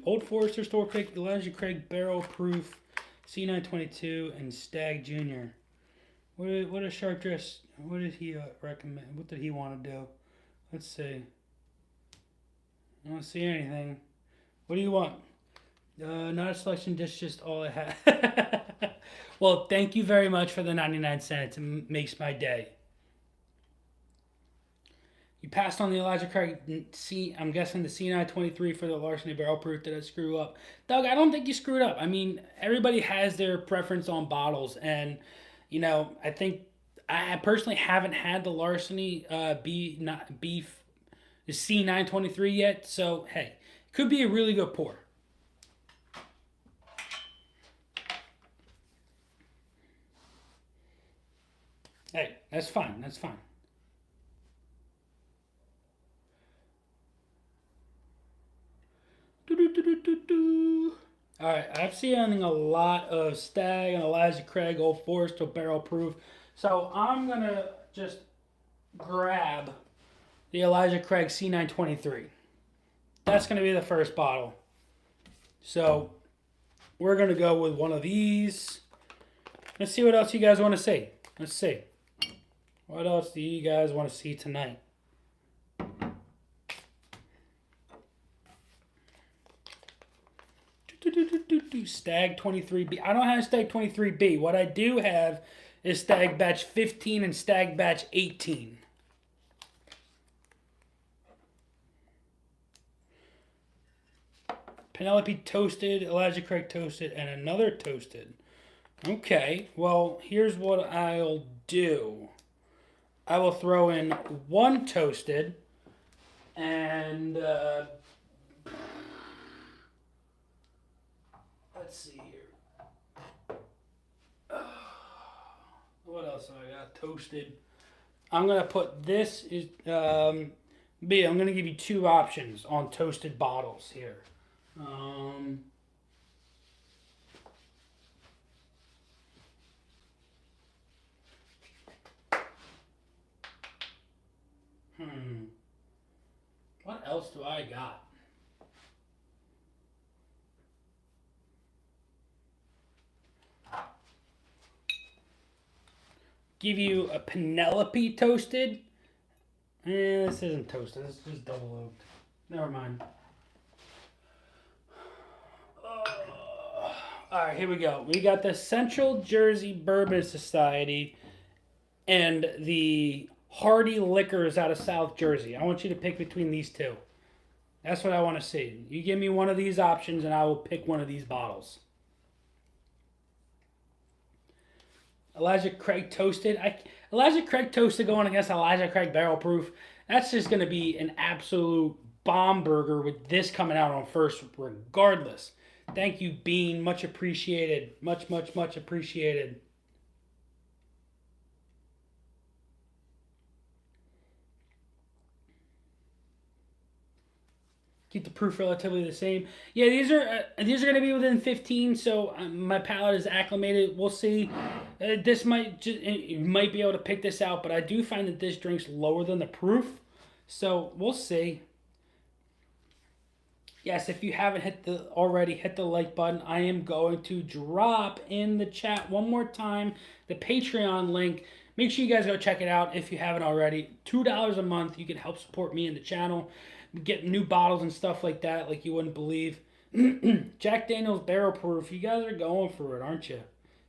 Old Forester store pick, Elijah Craig barrel proof, C922 and Stag Jr. What does Sharp Dress? What did he recommend? What did he want to do? Let's see. I don't see anything. What do you want? Not a selection, just all I have. Well, thank you very much for the 99 cents. It makes my day. You passed on the Elijah Craig I'm guessing the C923 for the Larceny barrel proof. Did I screw up? Doug, I don't think you screwed up. I mean, everybody has their preference on bottles. And, you know, I think I personally haven't had the Larceny the C923 yet. So, hey, could be a really good pour. Hey, that's fine. That's fine. Alright, I'm seeing a lot of Stag and Elijah Craig, Old Forester barrel proof. So I'm going to just grab the Elijah Craig C923. That's going to be the first bottle. So we're going to go with one of these. Let's see what else you guys want to see. Let's see. What else do you guys want to see tonight? Stag 23B. I don't have Stag 23B. What I do have is Stag Batch 15 and Stag Batch 18. Penelope toasted, Elijah Craig toasted, and another toasted. Okay, well, here's what I'll do. I will throw in one toasted, and let's see here. What else have I got? Toasted. I'm gonna put this is B. I'm gonna give you two options on toasted bottles here. What else do I got? Give you a Penelope toasted. This isn't toasted. This is just double oaked. Never mind. All right, here we go. We got the Central Jersey Bourbon Society and the Hardy Liquors out of South Jersey. I want you to pick between these two. That's what I want to see. You give me one of these options and I will pick one of these bottles. Elijah Craig toasted. Elijah Craig toasted going against Elijah Craig barrel proof. That's just going to be an absolute bomb burger with this coming out on first regardless. Thank you, Bean. Much appreciated. Much, much, much appreciated. Keep the proof relatively the same. Yeah, these are going to be within 15, so my palate is acclimated. We'll see. This might you might be able to pick this out, but I do find that this drink's lower than the proof, so we'll see. Yes, if you haven't already hit the like button, I am going to drop in the chat one more time the Patreon link. Make sure you guys go check it out if you haven't already. $2 a month. You can help support me and the channel. Get new bottles and stuff like that, like you wouldn't believe. Jack Daniel's barrel proof. You guys are going for it, aren't you?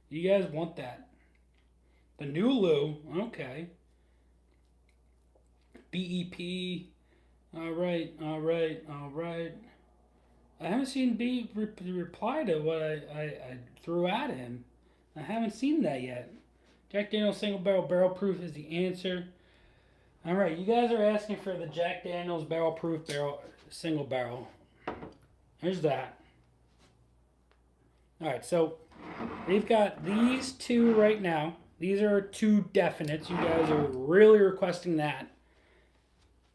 You guys want that. The new Lou. Okay. BEP. All right, all right, all right. I haven't seen B reply to what I threw at him. I haven't seen that yet. Jack Daniel's single barrel proof is the answer. All right, you guys are asking for the Jack Daniel's barrel proof single barrel. Here's that. All right, so we've got these two right now. These are two definites. You guys are really requesting that.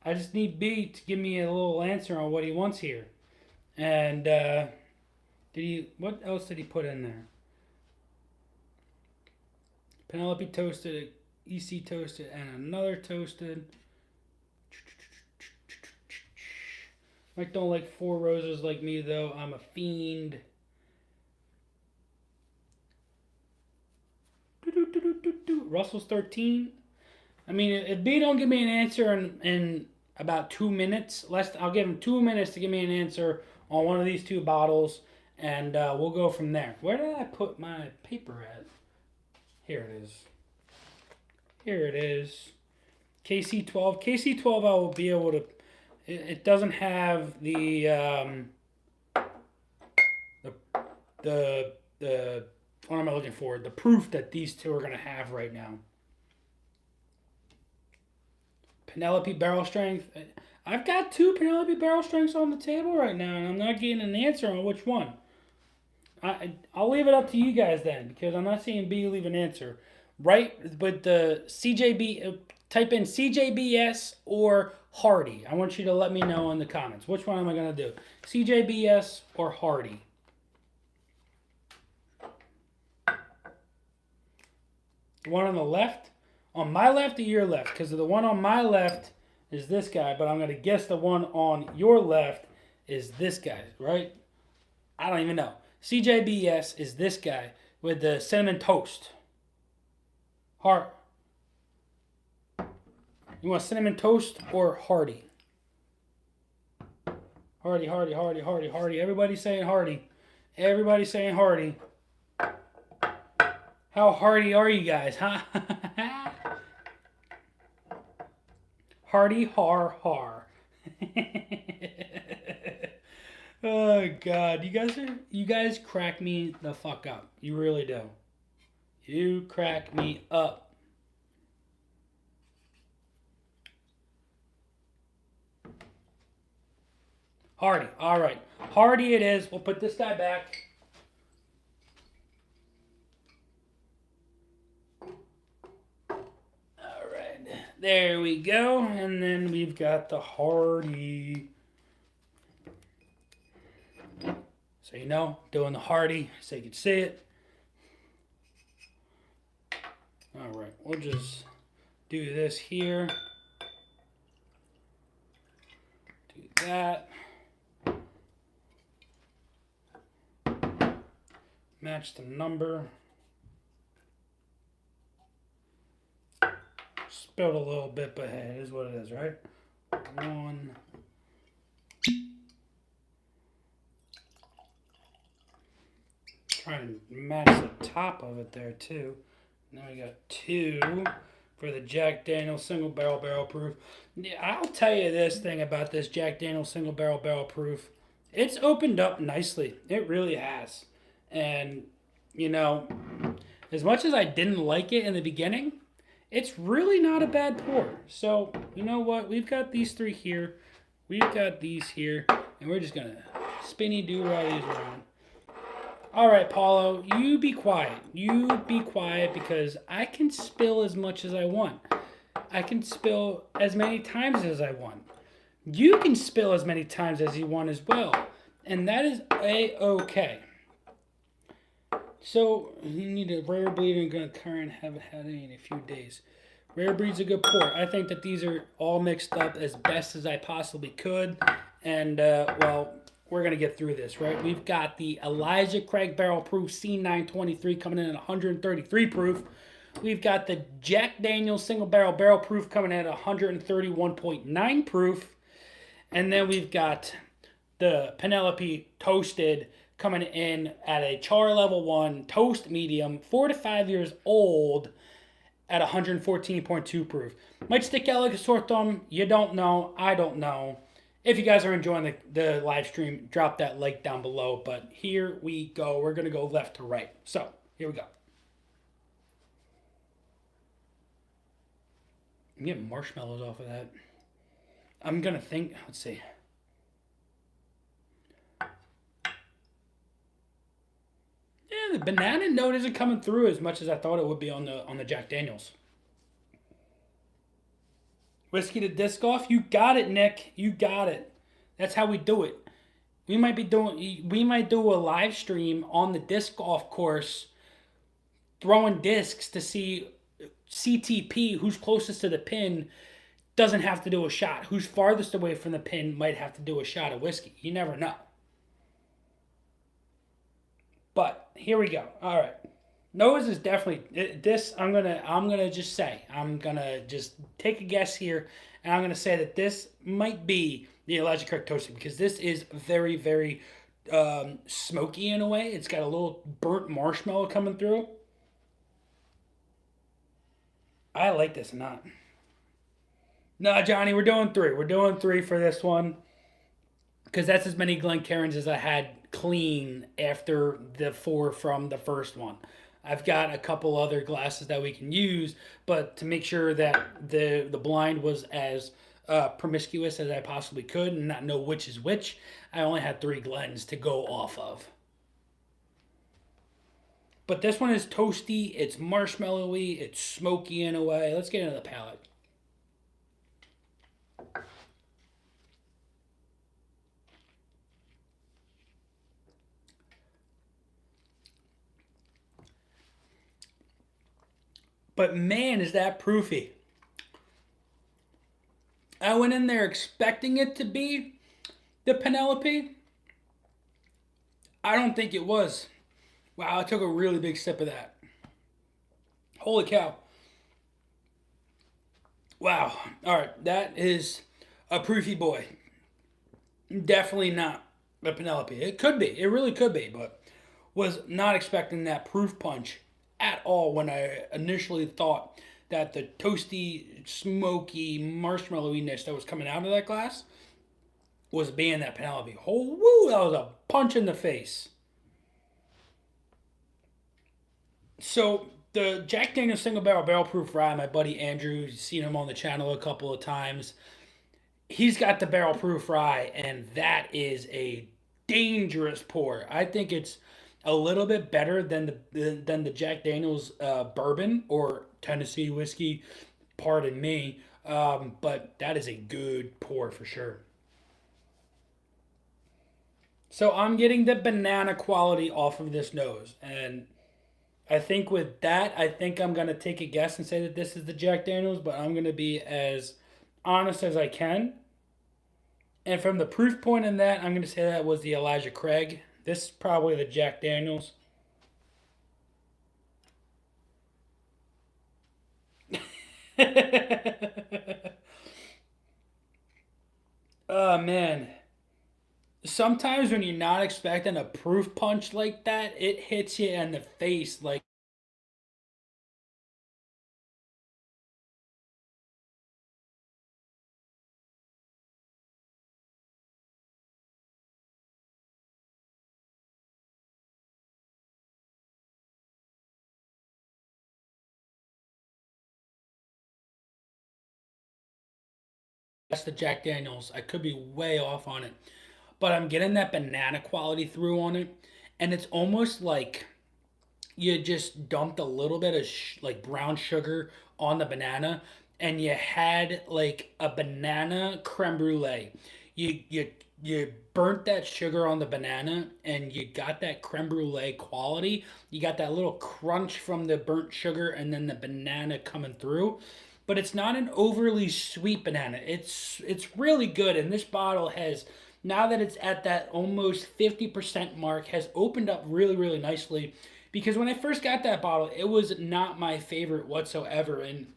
I just need B to give me a little answer on what he wants here. And what else did he put in there? Penelope toasted, EC toasted, and another toasted. Mike don't like Four Roses like me though. I'm a fiend. Russell's 13. I mean, if B don't give me an answer in about 2 minutes, I'll give him 2 minutes to give me an answer on one of these two bottles, and we'll go from there. Where did I put my paper at? Here it is. Here it is. KC12. KC12 I will be able to... It doesn't have the what am I looking for? The proof that these two are going to have right now. Penelope barrel strength. I've got two Penelope barrel strengths on the table right now, and I'm not getting an answer on which one. I'll leave it up to you guys then, because I'm not seeing B leave an answer. Right, but the CJB, type in CJBS or Hardy. I want you to let me know in the comments. Which one am I going to do? CJBS or Hardy? The one on the left? On my left or your left? Because the one on my left is this guy, but I'm going to guess the one on your left is this guy, right? I don't even know. CJBS is this guy with the cinnamon toast. Heart. You want cinnamon toast or Hardy? Hardy, Hardy, Hardy, Hardy, Hardy. Everybody's saying Hardy. Everybody's saying hearty. How hearty are you guys, huh? Hearty har har. Oh God, you guys crack me the fuck up. You really do. You crack me up. Hardy. All right. Hardy it is. We'll put this guy back. All right. There we go. And then we've got the Hardy. So you know, doing the Hardy so you can see it. All right. We'll just do this here. Do that. Match the number. Spilled a little bit, but hey, it is what it is, right? 1. Trying to match the top of it there too. Now we got 2 for the Jack Daniel's single barrel proof. Yeah, I'll tell you this thing about this Jack Daniel's single barrel proof. It's opened up nicely. It really has. And, you know, as much as I didn't like it in the beginning, it's really not a bad pour. So, you know what? We've got these 3 here. We've got these here. And we're just going to spinny do all these around. All right, Paulo, you be quiet. You be quiet because I can spill as much as I want. I can spill as many times as I want. You can spill as many times as you want as well. And that is A-okay. So, you need a rare breed and going to current, haven't had any in a few days. Rare breed's a good pour. I think that these are all mixed up as best as I possibly could. And, well, we're going to get through this, right? We've got the Elijah Craig Barrel Proof C923 coming in at 133 proof. We've got the Jack Daniel's Single Barrel Proof coming in at 131.9 proof. And then we've got the Penelope Toasted coming in at a char level 1 toast medium, 4 to 5 years old at 114.2 proof. Might stick out like a sore thumb. You don't know. I don't know. If you guys are enjoying the live stream, drop that like down below. But here we go. We're going to go left to right. So, here we go. I'm getting marshmallows off of that. I'm going to think, let's see. Yeah, the banana note isn't coming through as much as I thought it would be on the Jack Daniel's. Whiskey to disc golf? You got it, Nick. You got it. That's how we do it. We might do a live stream on the disc golf course, throwing discs to see CTP, who's closest to the pin, doesn't have to do a shot. Who's farthest away from the pin might have to do a shot of whiskey. You never know. But here we go. All right. Nose is definitely this. I'm gonna just say I'm gonna just take a guess here, and I'm gonna say that this might be the Elijah Craig Toasted because this is very, very smoky in a way. It's got a little burnt marshmallow coming through. I like this not. No, Johnny, we're doing 3. We're doing 3 for this one because that's as many Glencairns as I had clean after the 4 from the first one. I've got a couple other glasses that we can use, but to make sure that the blind was as promiscuous as I possibly could and not know which is which, I only had 3 Glens to go off of. But this one is toasty, it's marshmallowy, it's smoky in a way. Let's get into the palate. But man, is that proofy. I went in there expecting it to be the Penelope. I don't think it was. Wow, I took a really big sip of that. Holy cow. Wow. All right, that is a proofy boy. Definitely not a Penelope. It could be. It really could be, but Was not expecting that proof punch at all when I initially thought that the toasty, smoky, marshmallowy-ness that was coming out of that glass was being that Penelope. Oh, woo, that was a punch in the face. So the Jack Daniel's single barrel proof rye, my buddy Andrew, you've seen him on the channel a couple of times. He's got the barrel proof rye, and that is a dangerous pour. I think it's a little bit better than the Jack Daniel's bourbon or Tennessee whiskey. Pardon me, but that is a good pour for sure. So I'm getting the banana quality off of this nose, and I think with that, I think I'm gonna take a guess and say that this is the Jack Daniels, but I'm gonna be as honest as I can. And from the proof point in that, I'm gonna say that was the Elijah Craig. This is probably the Jack Daniels. Oh man. Sometimes when you're not expecting a proof punch like that, it hits you in the face like that's the Jack Daniels. I could be way off on it, but I'm getting that banana quality through on it, and it's almost like you just dumped a little bit of like brown sugar on the banana, and you had like a banana creme brulee. You burnt that sugar on the banana, and you got that creme brulee quality. You got that little crunch from the burnt sugar, and then the banana coming through. But it's not an overly sweet banana. It's really good, and this bottle has, now that it's at that almost 50% mark, has opened up really nicely. Because when I first got that bottle, it was not my favorite whatsoever. And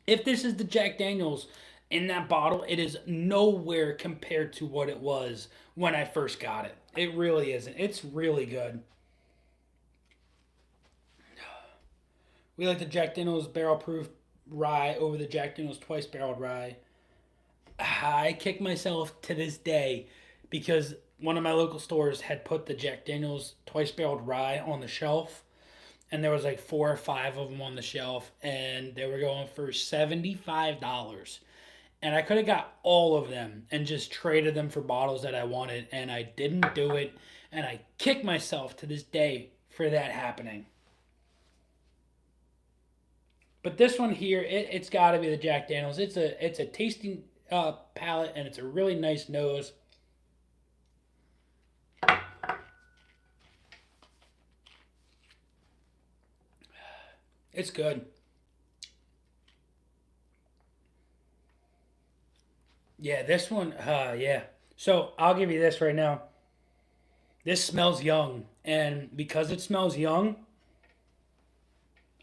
if this is the Jack Daniels in that bottle, it is nowhere compared to what it was when I first got it. It really isn't. It's really good. We like the Jack Daniels barrel proof rye over the Jack Daniels twice barreled rye. I kick myself to this day because one of my local stores had put the Jack Daniels twice barreled rye on the shelf, and there was like 4 or 5 of them on the shelf, and they were going for $75. And I could have got all of them and just traded them for bottles that I wanted, and I didn't do it, and I kick myself to this day for that happening. But this one here, it's got to be the Jack Daniels. It's a tasting palate, and it's a really nice nose. It's good. Yeah, this one, yeah. So I'll give you this right now. This smells young, and because it smells young,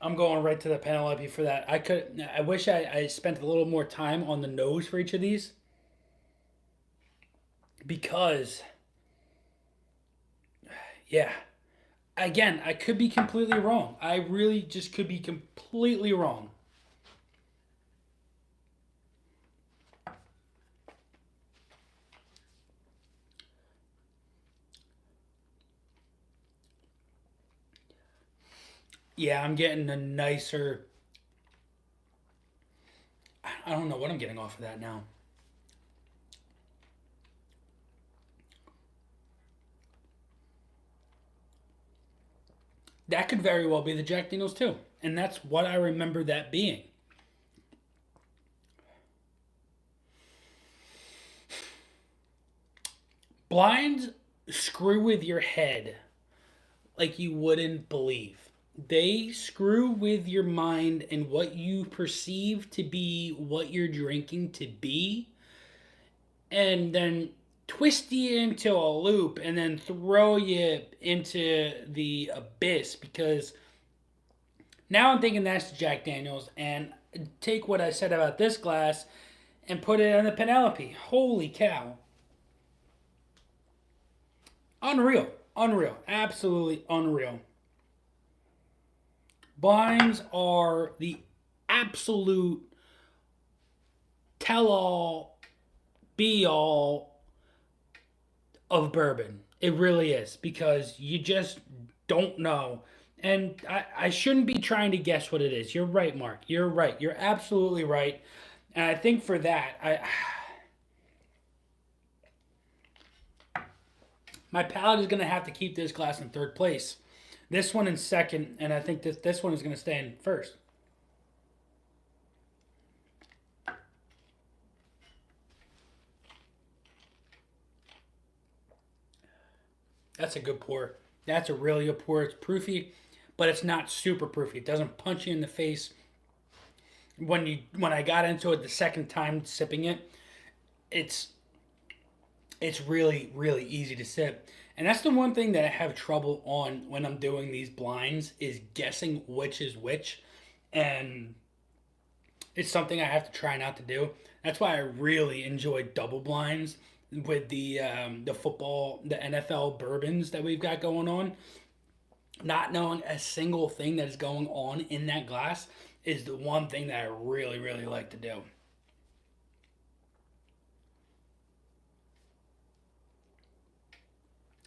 I'm going right to the Penelope for that. I wish I spent a little more time on the nose for each of these because, yeah. Again, I could be completely wrong. I really just could be completely wrong. Yeah, I'm getting a nicer. I don't know what I'm getting off of that now. That could very well be the Jack Daniels too. And that's what I remember that being. Blinds screw with your head like you wouldn't believe. They screw with your mind and what you perceive to be what you're drinking to be, and then twist you into a loop and then throw you into the abyss because now I'm thinking that's Jack Daniels, and take what I said about this glass and put it in the Penelope. Holy cow. Unreal. Unreal. Absolutely unreal. Blinds are the absolute tell all, be all of bourbon. It really is, because you just don't know. And I shouldn't be trying to guess what it is. You're right, Mark. You're right. You're absolutely right. And I think for that, my palate is going to have to keep this glass in third place. This one in second, and I think this one is going to stay in first. That's a good pour. That's a really good pour. It's proofy, but it's not super proofy. It doesn't punch you in the face. When I got into it the second time sipping it, it's really really easy to sip. And that's the one thing that I have trouble on when I'm doing these blinds, is guessing which is which. And it's something I have to try not to do. That's why I really enjoy double blinds with the football, the NFL bourbons that we've got going on. Not knowing a single thing that is going on in that glass is the one thing that I really really like to do.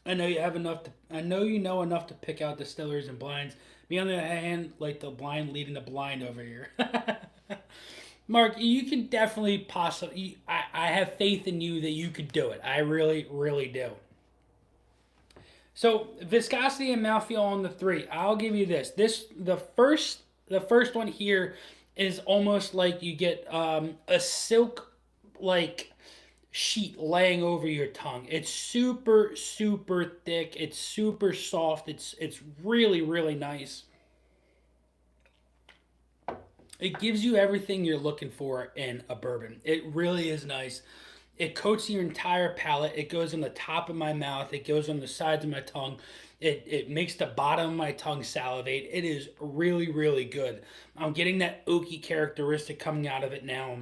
I know you have enough to. I know you know enough to pick out distillers and blinds. Me on the other hand, like the blind leading the blind over here. Mark, you can definitely possibly. I have faith in you that you could do it. I really, really do. So viscosity and mouthfeel on the three. I'll give you this. The first one here is almost like you get a silk like sheet laying over your tongue. It's super super thick. It's super soft. It's really really nice. It gives you everything you're looking for in a bourbon. It really is nice. It coats your entire palate. It goes on the top of my mouth. It goes on the sides of my tongue. It makes the bottom of my tongue salivate. It is really, really good. I'm getting that oaky characteristic coming out of it now.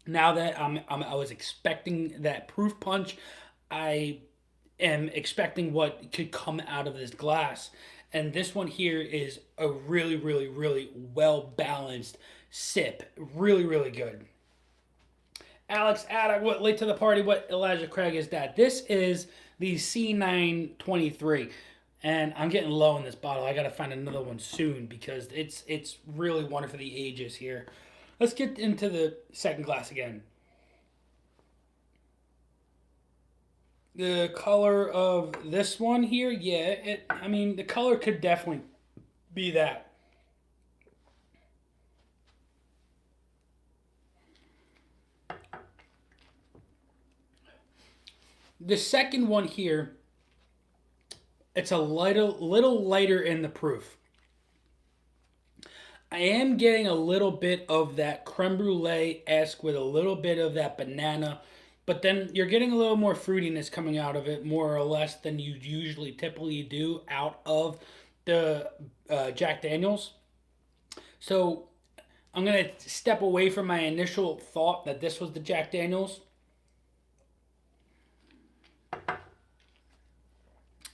Now that I was expecting that proof punch, I am expecting what could come out of this glass. And this one here is a really, really, really well balanced sip. Really, really good. Alex, add what late to the party? What Elijah Craig is that? This is the C923, and I'm getting low in this bottle. I gotta find another one soon because it's really one for the ages here. Let's get into the second glass again. The color of this one here, yeah, I mean, the color could definitely be that. The second one here, it's a little lighter in the proof. I am getting a little bit of that creme brulee esque with a little bit of that banana, but then you're getting a little more fruitiness coming out of it, more or less, than you usually typically do out of the Jack Daniels. So I'm gonna step away from my initial thought that this was the Jack Daniels,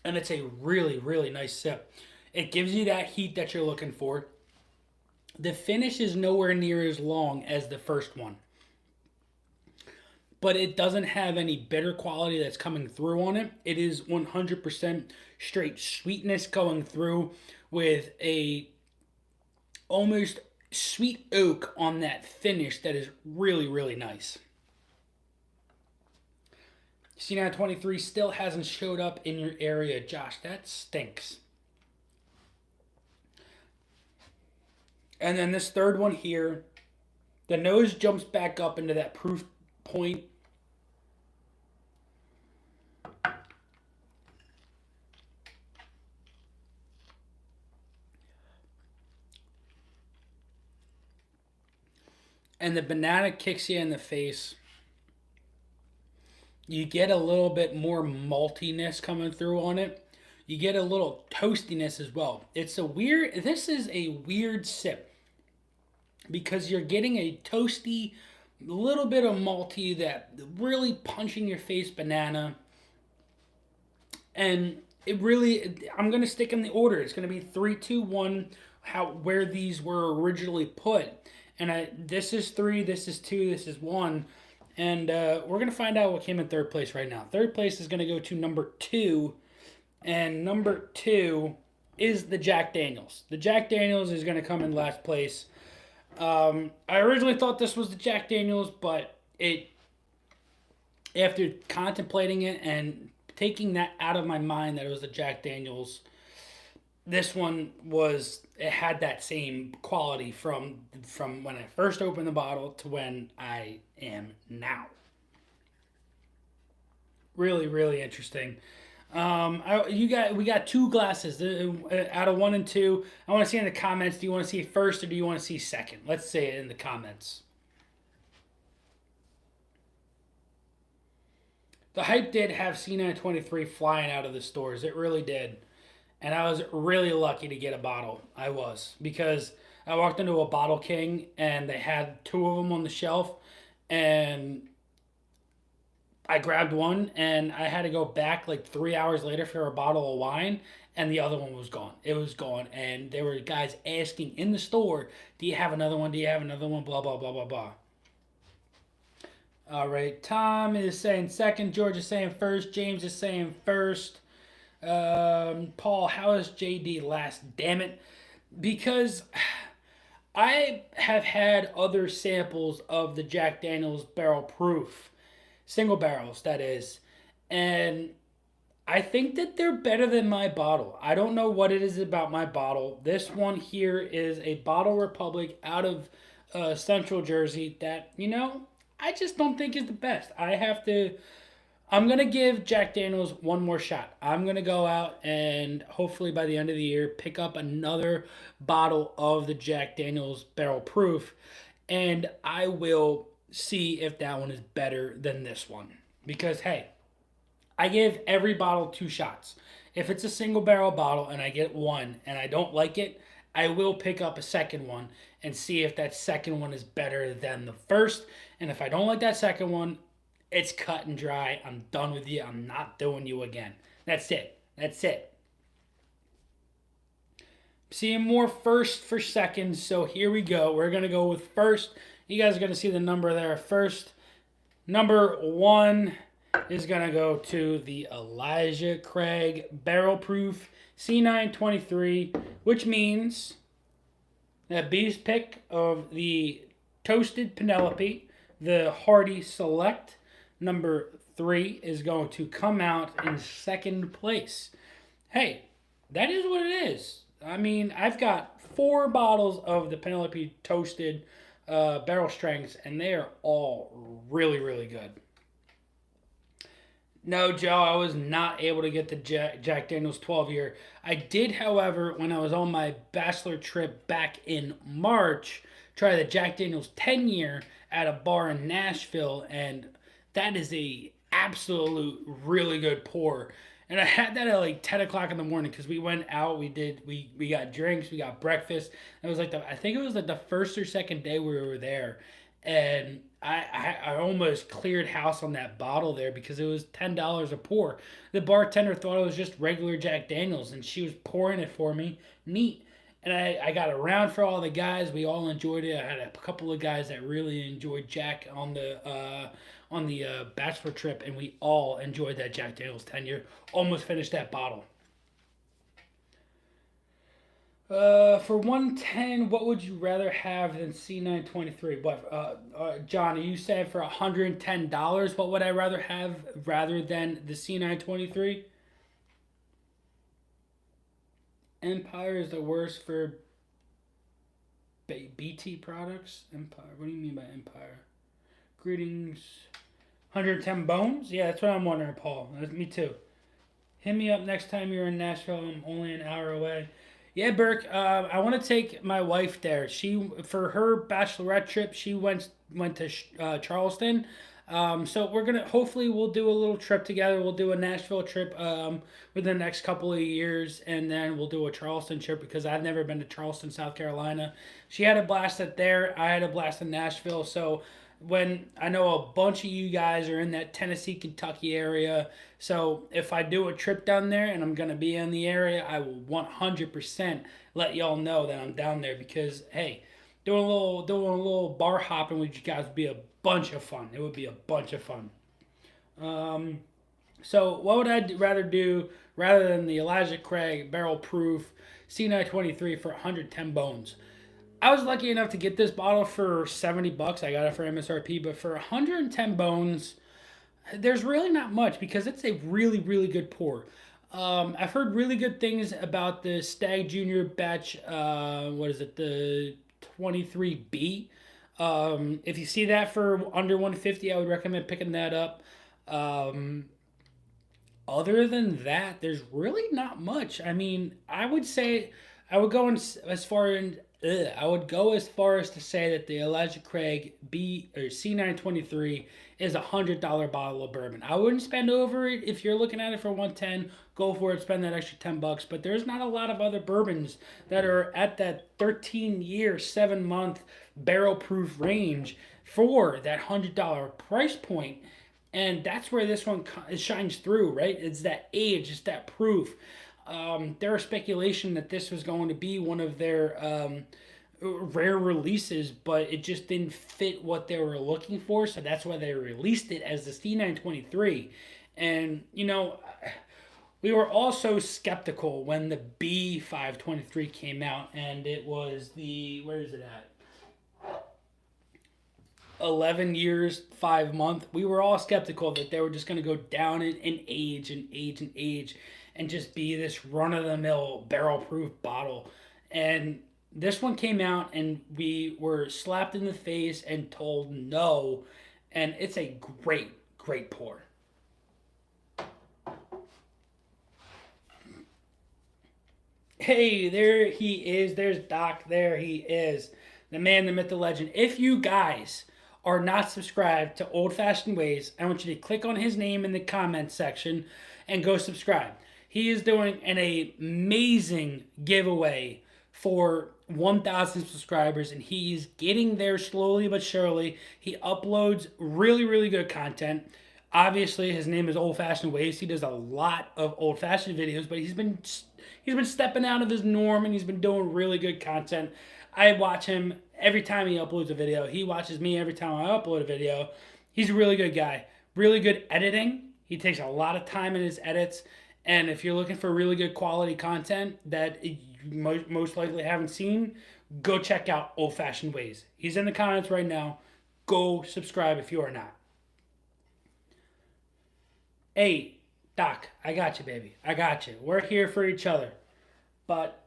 and it's a really really nice sip. It gives you that heat that you're looking for. The finish is nowhere near as long as the first one, but it doesn't have any bitter quality that's coming through on it. It is 100% straight sweetness going through with a almost sweet oak on that finish that is really, really nice. C923 still hasn't showed up in your area, Josh. That stinks. And then this third one here, the nose jumps back up into that proof point. And the banana kicks you in the face. You get a little bit more maltiness coming through on it. You get a little toastiness as well. This is a weird sip because you're getting a toasty, little bit of malty, that really punching your face banana. And it really, I'm gonna stick in the order. It's gonna be 3, 2, 1. Where these were originally put, and this is 3, this is 2, this is 1, and we're gonna find out what came in third place right now. Third place is gonna go to number 2, and number 2 is the Jack Daniels. The Jack Daniels is gonna come in last place. I originally thought this was the Jack Daniels, but after contemplating it and taking that out of my mind that it was the Jack Daniels, this one it had that same quality from when I first opened the bottle to when I am now. Really, really interesting. We got 2 glasses out of 1 and 2. I want to see in the comments. Do you want to see first or do you want to see second? Let's say it in the comments. The hype did have C923 flying out of the stores. It really did. And I was really lucky to get a bottle. I was. Because I walked into a Bottle King and they had 2 of them on the shelf. And I grabbed one and I had to go back like 3 hours later for a bottle of wine. And the other one was gone. It was gone. And there were guys asking in the store, do you have another one? Do you have another one? Blah, blah, blah, blah, blah. All right, Tom is saying second. George is saying first. James is saying first. Paul, how is JD last? Damn it. Because I have had other samples of the Jack Daniels barrel proof. Single barrels, that is. And I think that they're better than my bottle. I don't know what it is about my bottle. This one here is a Bottle Republic out of Central Jersey that, I just don't think is the best. I'm going to give Jack Daniels one more shot. I'm going to go out and hopefully by the end of the year pick up another bottle of the Jack Daniels Barrel Proof, and I will see if that one is better than this one. Because, hey, I give every bottle 2 shots. If it's a single barrel bottle and I get one and I don't like it, I will pick up a second one and see if that second one is better than the first. And if I don't like that second one, it's cut and dry. I'm done with you. I'm not doing you again. That's it. That's it. Seeing more first for seconds. So here we go. We're going to go with first. You guys are going to see the number there. First, number 1 is going to go to the Elijah Craig Barrel Proof C923, which means that B's pick of the Toasted Penelope, the Hardy Select, number 3, is going to come out in second place. Hey, that is what it is. I mean, I've got 4 bottles of the Penelope Toasted barrel strengths, and they are all really, really good. No, Joe, I was not able to get the Jack Daniels 12 year. I did, however, when I was on my bachelor trip back in March, try the Jack Daniels 10 year at a bar in Nashville, and that is a absolute really good pour. And I had that at like 10 o'clock in the morning because we went out, we got drinks, we got breakfast. It was like I think it was like the first or second day we were there. And I almost cleared house on that bottle there because it was $10 a pour. The bartender thought it was just regular Jack Daniels, and she was pouring it for me neat. And I got it around for all the guys. We all enjoyed it. I had a couple of guys that really enjoyed Jack on the bachelor trip, and we all enjoyed that Jack Daniels 10-year. Almost finished that bottle. For 110, what would you rather have than C923? What, John, are you saying for $110, what would I rather have rather than the C923? Empire is the worst for BT products? Empire, what do you mean by Empire? Greetings. 110 bones? Yeah, that's what I'm wondering, Paul. That's me too. Hit me up next time you're in Nashville. I'm only an hour away. Yeah, Burke, I want to take my wife there. For her bachelorette trip, she went to Charleston. So hopefully we'll do a little trip together. We'll do a Nashville trip within the next couple of years, and then we'll do a Charleston trip because I've never been to Charleston, South Carolina. She had a blast there. I had a blast in Nashville. So when I know a bunch of you guys are in that Tennessee, Kentucky area. So if I do a trip down there and I'm gonna be in the area, I will 100% let y'all know that I'm down there because hey, doing a little bar hopping with you guys would be a bunch of fun. It would be a bunch of fun. Um, so what would I rather do rather than the Elijah Craig barrel proof C923 for 110 bones? I was lucky enough to get this bottle for $70. I got it for MSRP, but for 110 bones, there's really not much because it's a really, really good pour. I've heard really good things about the Stag Junior batch. What is it? The 23B. If you see that for under 150, I would recommend picking that up. Um, Other than that, there's really not much. I mean, I would say I would go as far in. I would go as far as to say that the Elijah Craig B or C923 is $100 bottle of bourbon. I wouldn't spend over it if you're looking at it for 110. Go for it, spend that extra $10. But there's not a lot of other bourbons that are at that 13-year, 7-month barrel proof range for that $100 price point, and that's where this one shines through, right? It's that age, it's that proof. There was speculation that this was going to be one of their rare releases, but it just didn't fit what they were looking for, so that's why they released it as the C923. And, we were also skeptical when the B523 came out, and it was where is it at? 11 years, 5 month, we were all skeptical that they were just going to go down in age and age and age and just be this run of the mill barrel proof bottle. And this one came out and we were slapped in the face and told no. And it's a great, great pour. Hey, there he is. There's Doc. There he is. The man, the myth, the legend. If you guys are not subscribed to Old Fashioned Ways, I want you to click on his name in the comments section and go subscribe. He is doing an amazing giveaway for 1,000 subscribers, and he's getting there slowly but surely. He uploads really, really good content. Obviously, his name is Old Fashioned Ways. He does a lot of old fashioned videos, but he's been stepping out of his norm and he's been doing really good content. I watch him every time he uploads a video. He watches me every time I upload a video. He's a really good guy. Really good editing. He takes a lot of time in his edits. And if you're looking for really good quality content that you most likely haven't seen, go check out Old Fashioned Ways. He's in the comments right now. Go subscribe if you are not. Hey, Doc, I got you, baby. I got you. We're here for each other. But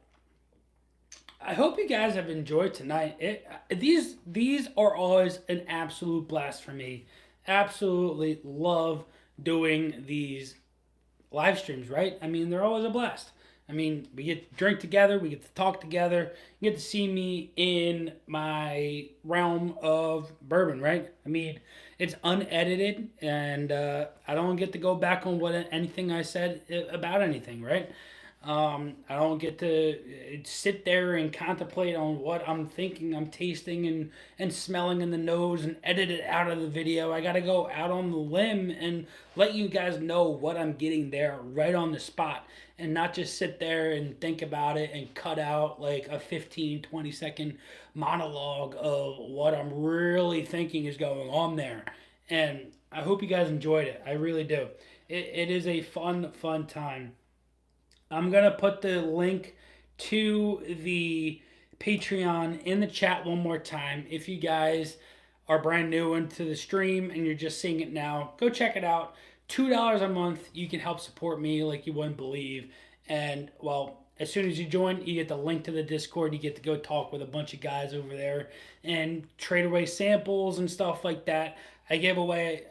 I hope you guys have enjoyed tonight. These are always an absolute blast for me. Absolutely love doing these live streams, right? I mean, they're always a blast. I mean, we get to drink together, we get to talk together, you get to see me in my realm of bourbon, right? I mean, it's unedited, and I don't get to go back on what anything I said about anything, right? I don't get to sit there and contemplate on what I'm thinking, I'm tasting and smelling in the nose and edit it out of the video. I got to go out on the limb and let you guys know what I'm getting there right on the spot and not just sit there and think about it and cut out like a 15-20 second monologue of what I'm really thinking is going on there. And I hope you guys enjoyed it. I really do. It is a fun time. I'm going to put the link to the Patreon in the chat one more time. If you guys are brand new into the stream and you're just seeing it now, go check it out. $2 a month, you can help support me like you wouldn't believe. And, well, as soon as you join, you get the link to the Discord. You get to go talk with a bunch of guys over there and trade away samples and stuff like that. I give away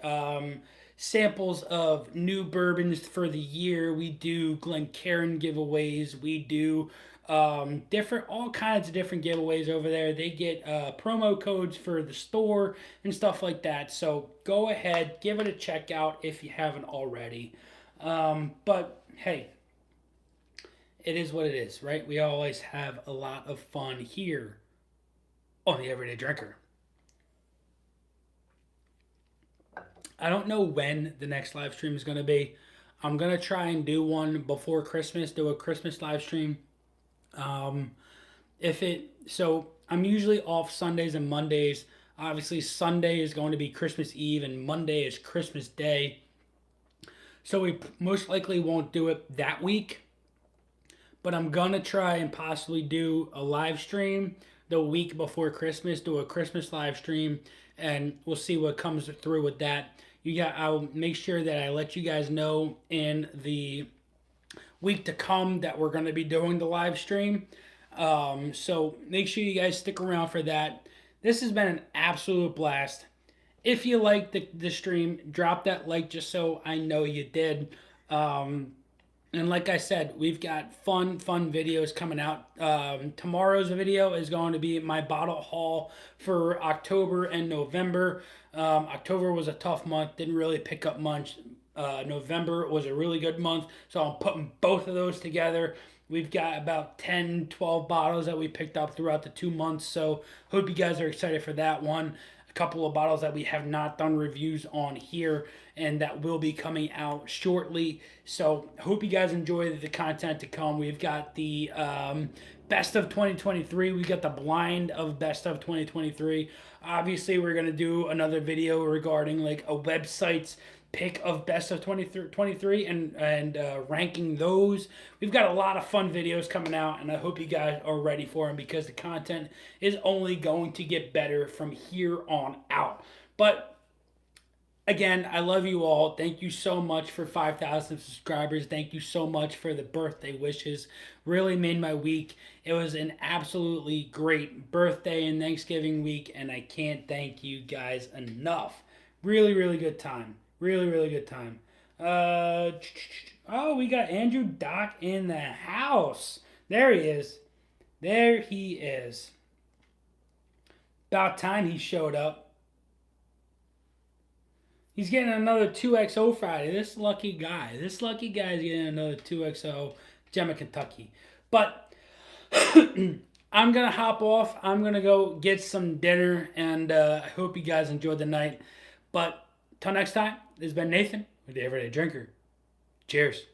samples of new bourbons for the year. We do Glencairn giveaways. We do all kinds of different giveaways over there. They get promo codes for the store and stuff like that. So go ahead, give it a check out if you haven't already. But hey, it is what it is, right? We always have a lot of fun here on the Everyday Drinker. I don't know when the next live stream is going to be. I'm going to try and do one before Christmas, do a Christmas live stream. Um, if it so I'm usually off Sundays and Mondays. Obviously, Sunday is going to be Christmas Eve and Monday is Christmas Day. So we most likely won't do it that week. But I'm going to try and possibly do a live stream the week before Christmas, do a Christmas live stream, and we'll see what comes through with that. I'll make sure that I let you guys know in the week to come that we're going to be doing the live stream. So make sure you guys stick around for that. This has been an absolute blast. If you liked the stream, drop that like just so I know you did. And like I said, we've got fun videos coming out. Tomorrow's video is going to be my bottle haul for October and November. October was a tough month, didn't really pick up much. November was a really good month, so I'm putting both of those together. We've got about 10, 12 bottles that we picked up throughout the 2 months, so hope you guys are excited for that one. A couple of bottles that we have not done reviews on here and that will be coming out shortly. So hope you guys enjoy the content to come. We've got the best of 2023. We got the blind of best of 2023. Obviously, we're going to do another video regarding like a website's pick of best of 2023 and ranking those. We've got a lot of fun videos coming out, and I hope you guys are ready for them because the content is only going to get better from here on out. But again, I love you all. Thank you so much for 5,000 subscribers. Thank you so much for the birthday wishes. Really made my week. It was an absolutely great birthday and Thanksgiving week, and I can't thank you guys enough. Really, really good time. Really good time. Oh, we got Andrew Doc in the house. There he is. There he is. About time he showed up. He's getting another 2XO Friday. This lucky guy. This lucky guy is getting another 2XO Gemma, Kentucky. But I'm going to hop off. I'm going to go get some dinner, and I hope you guys enjoyed the night. But till next time, this has been Nathan with the Everyday Drinker. Cheers.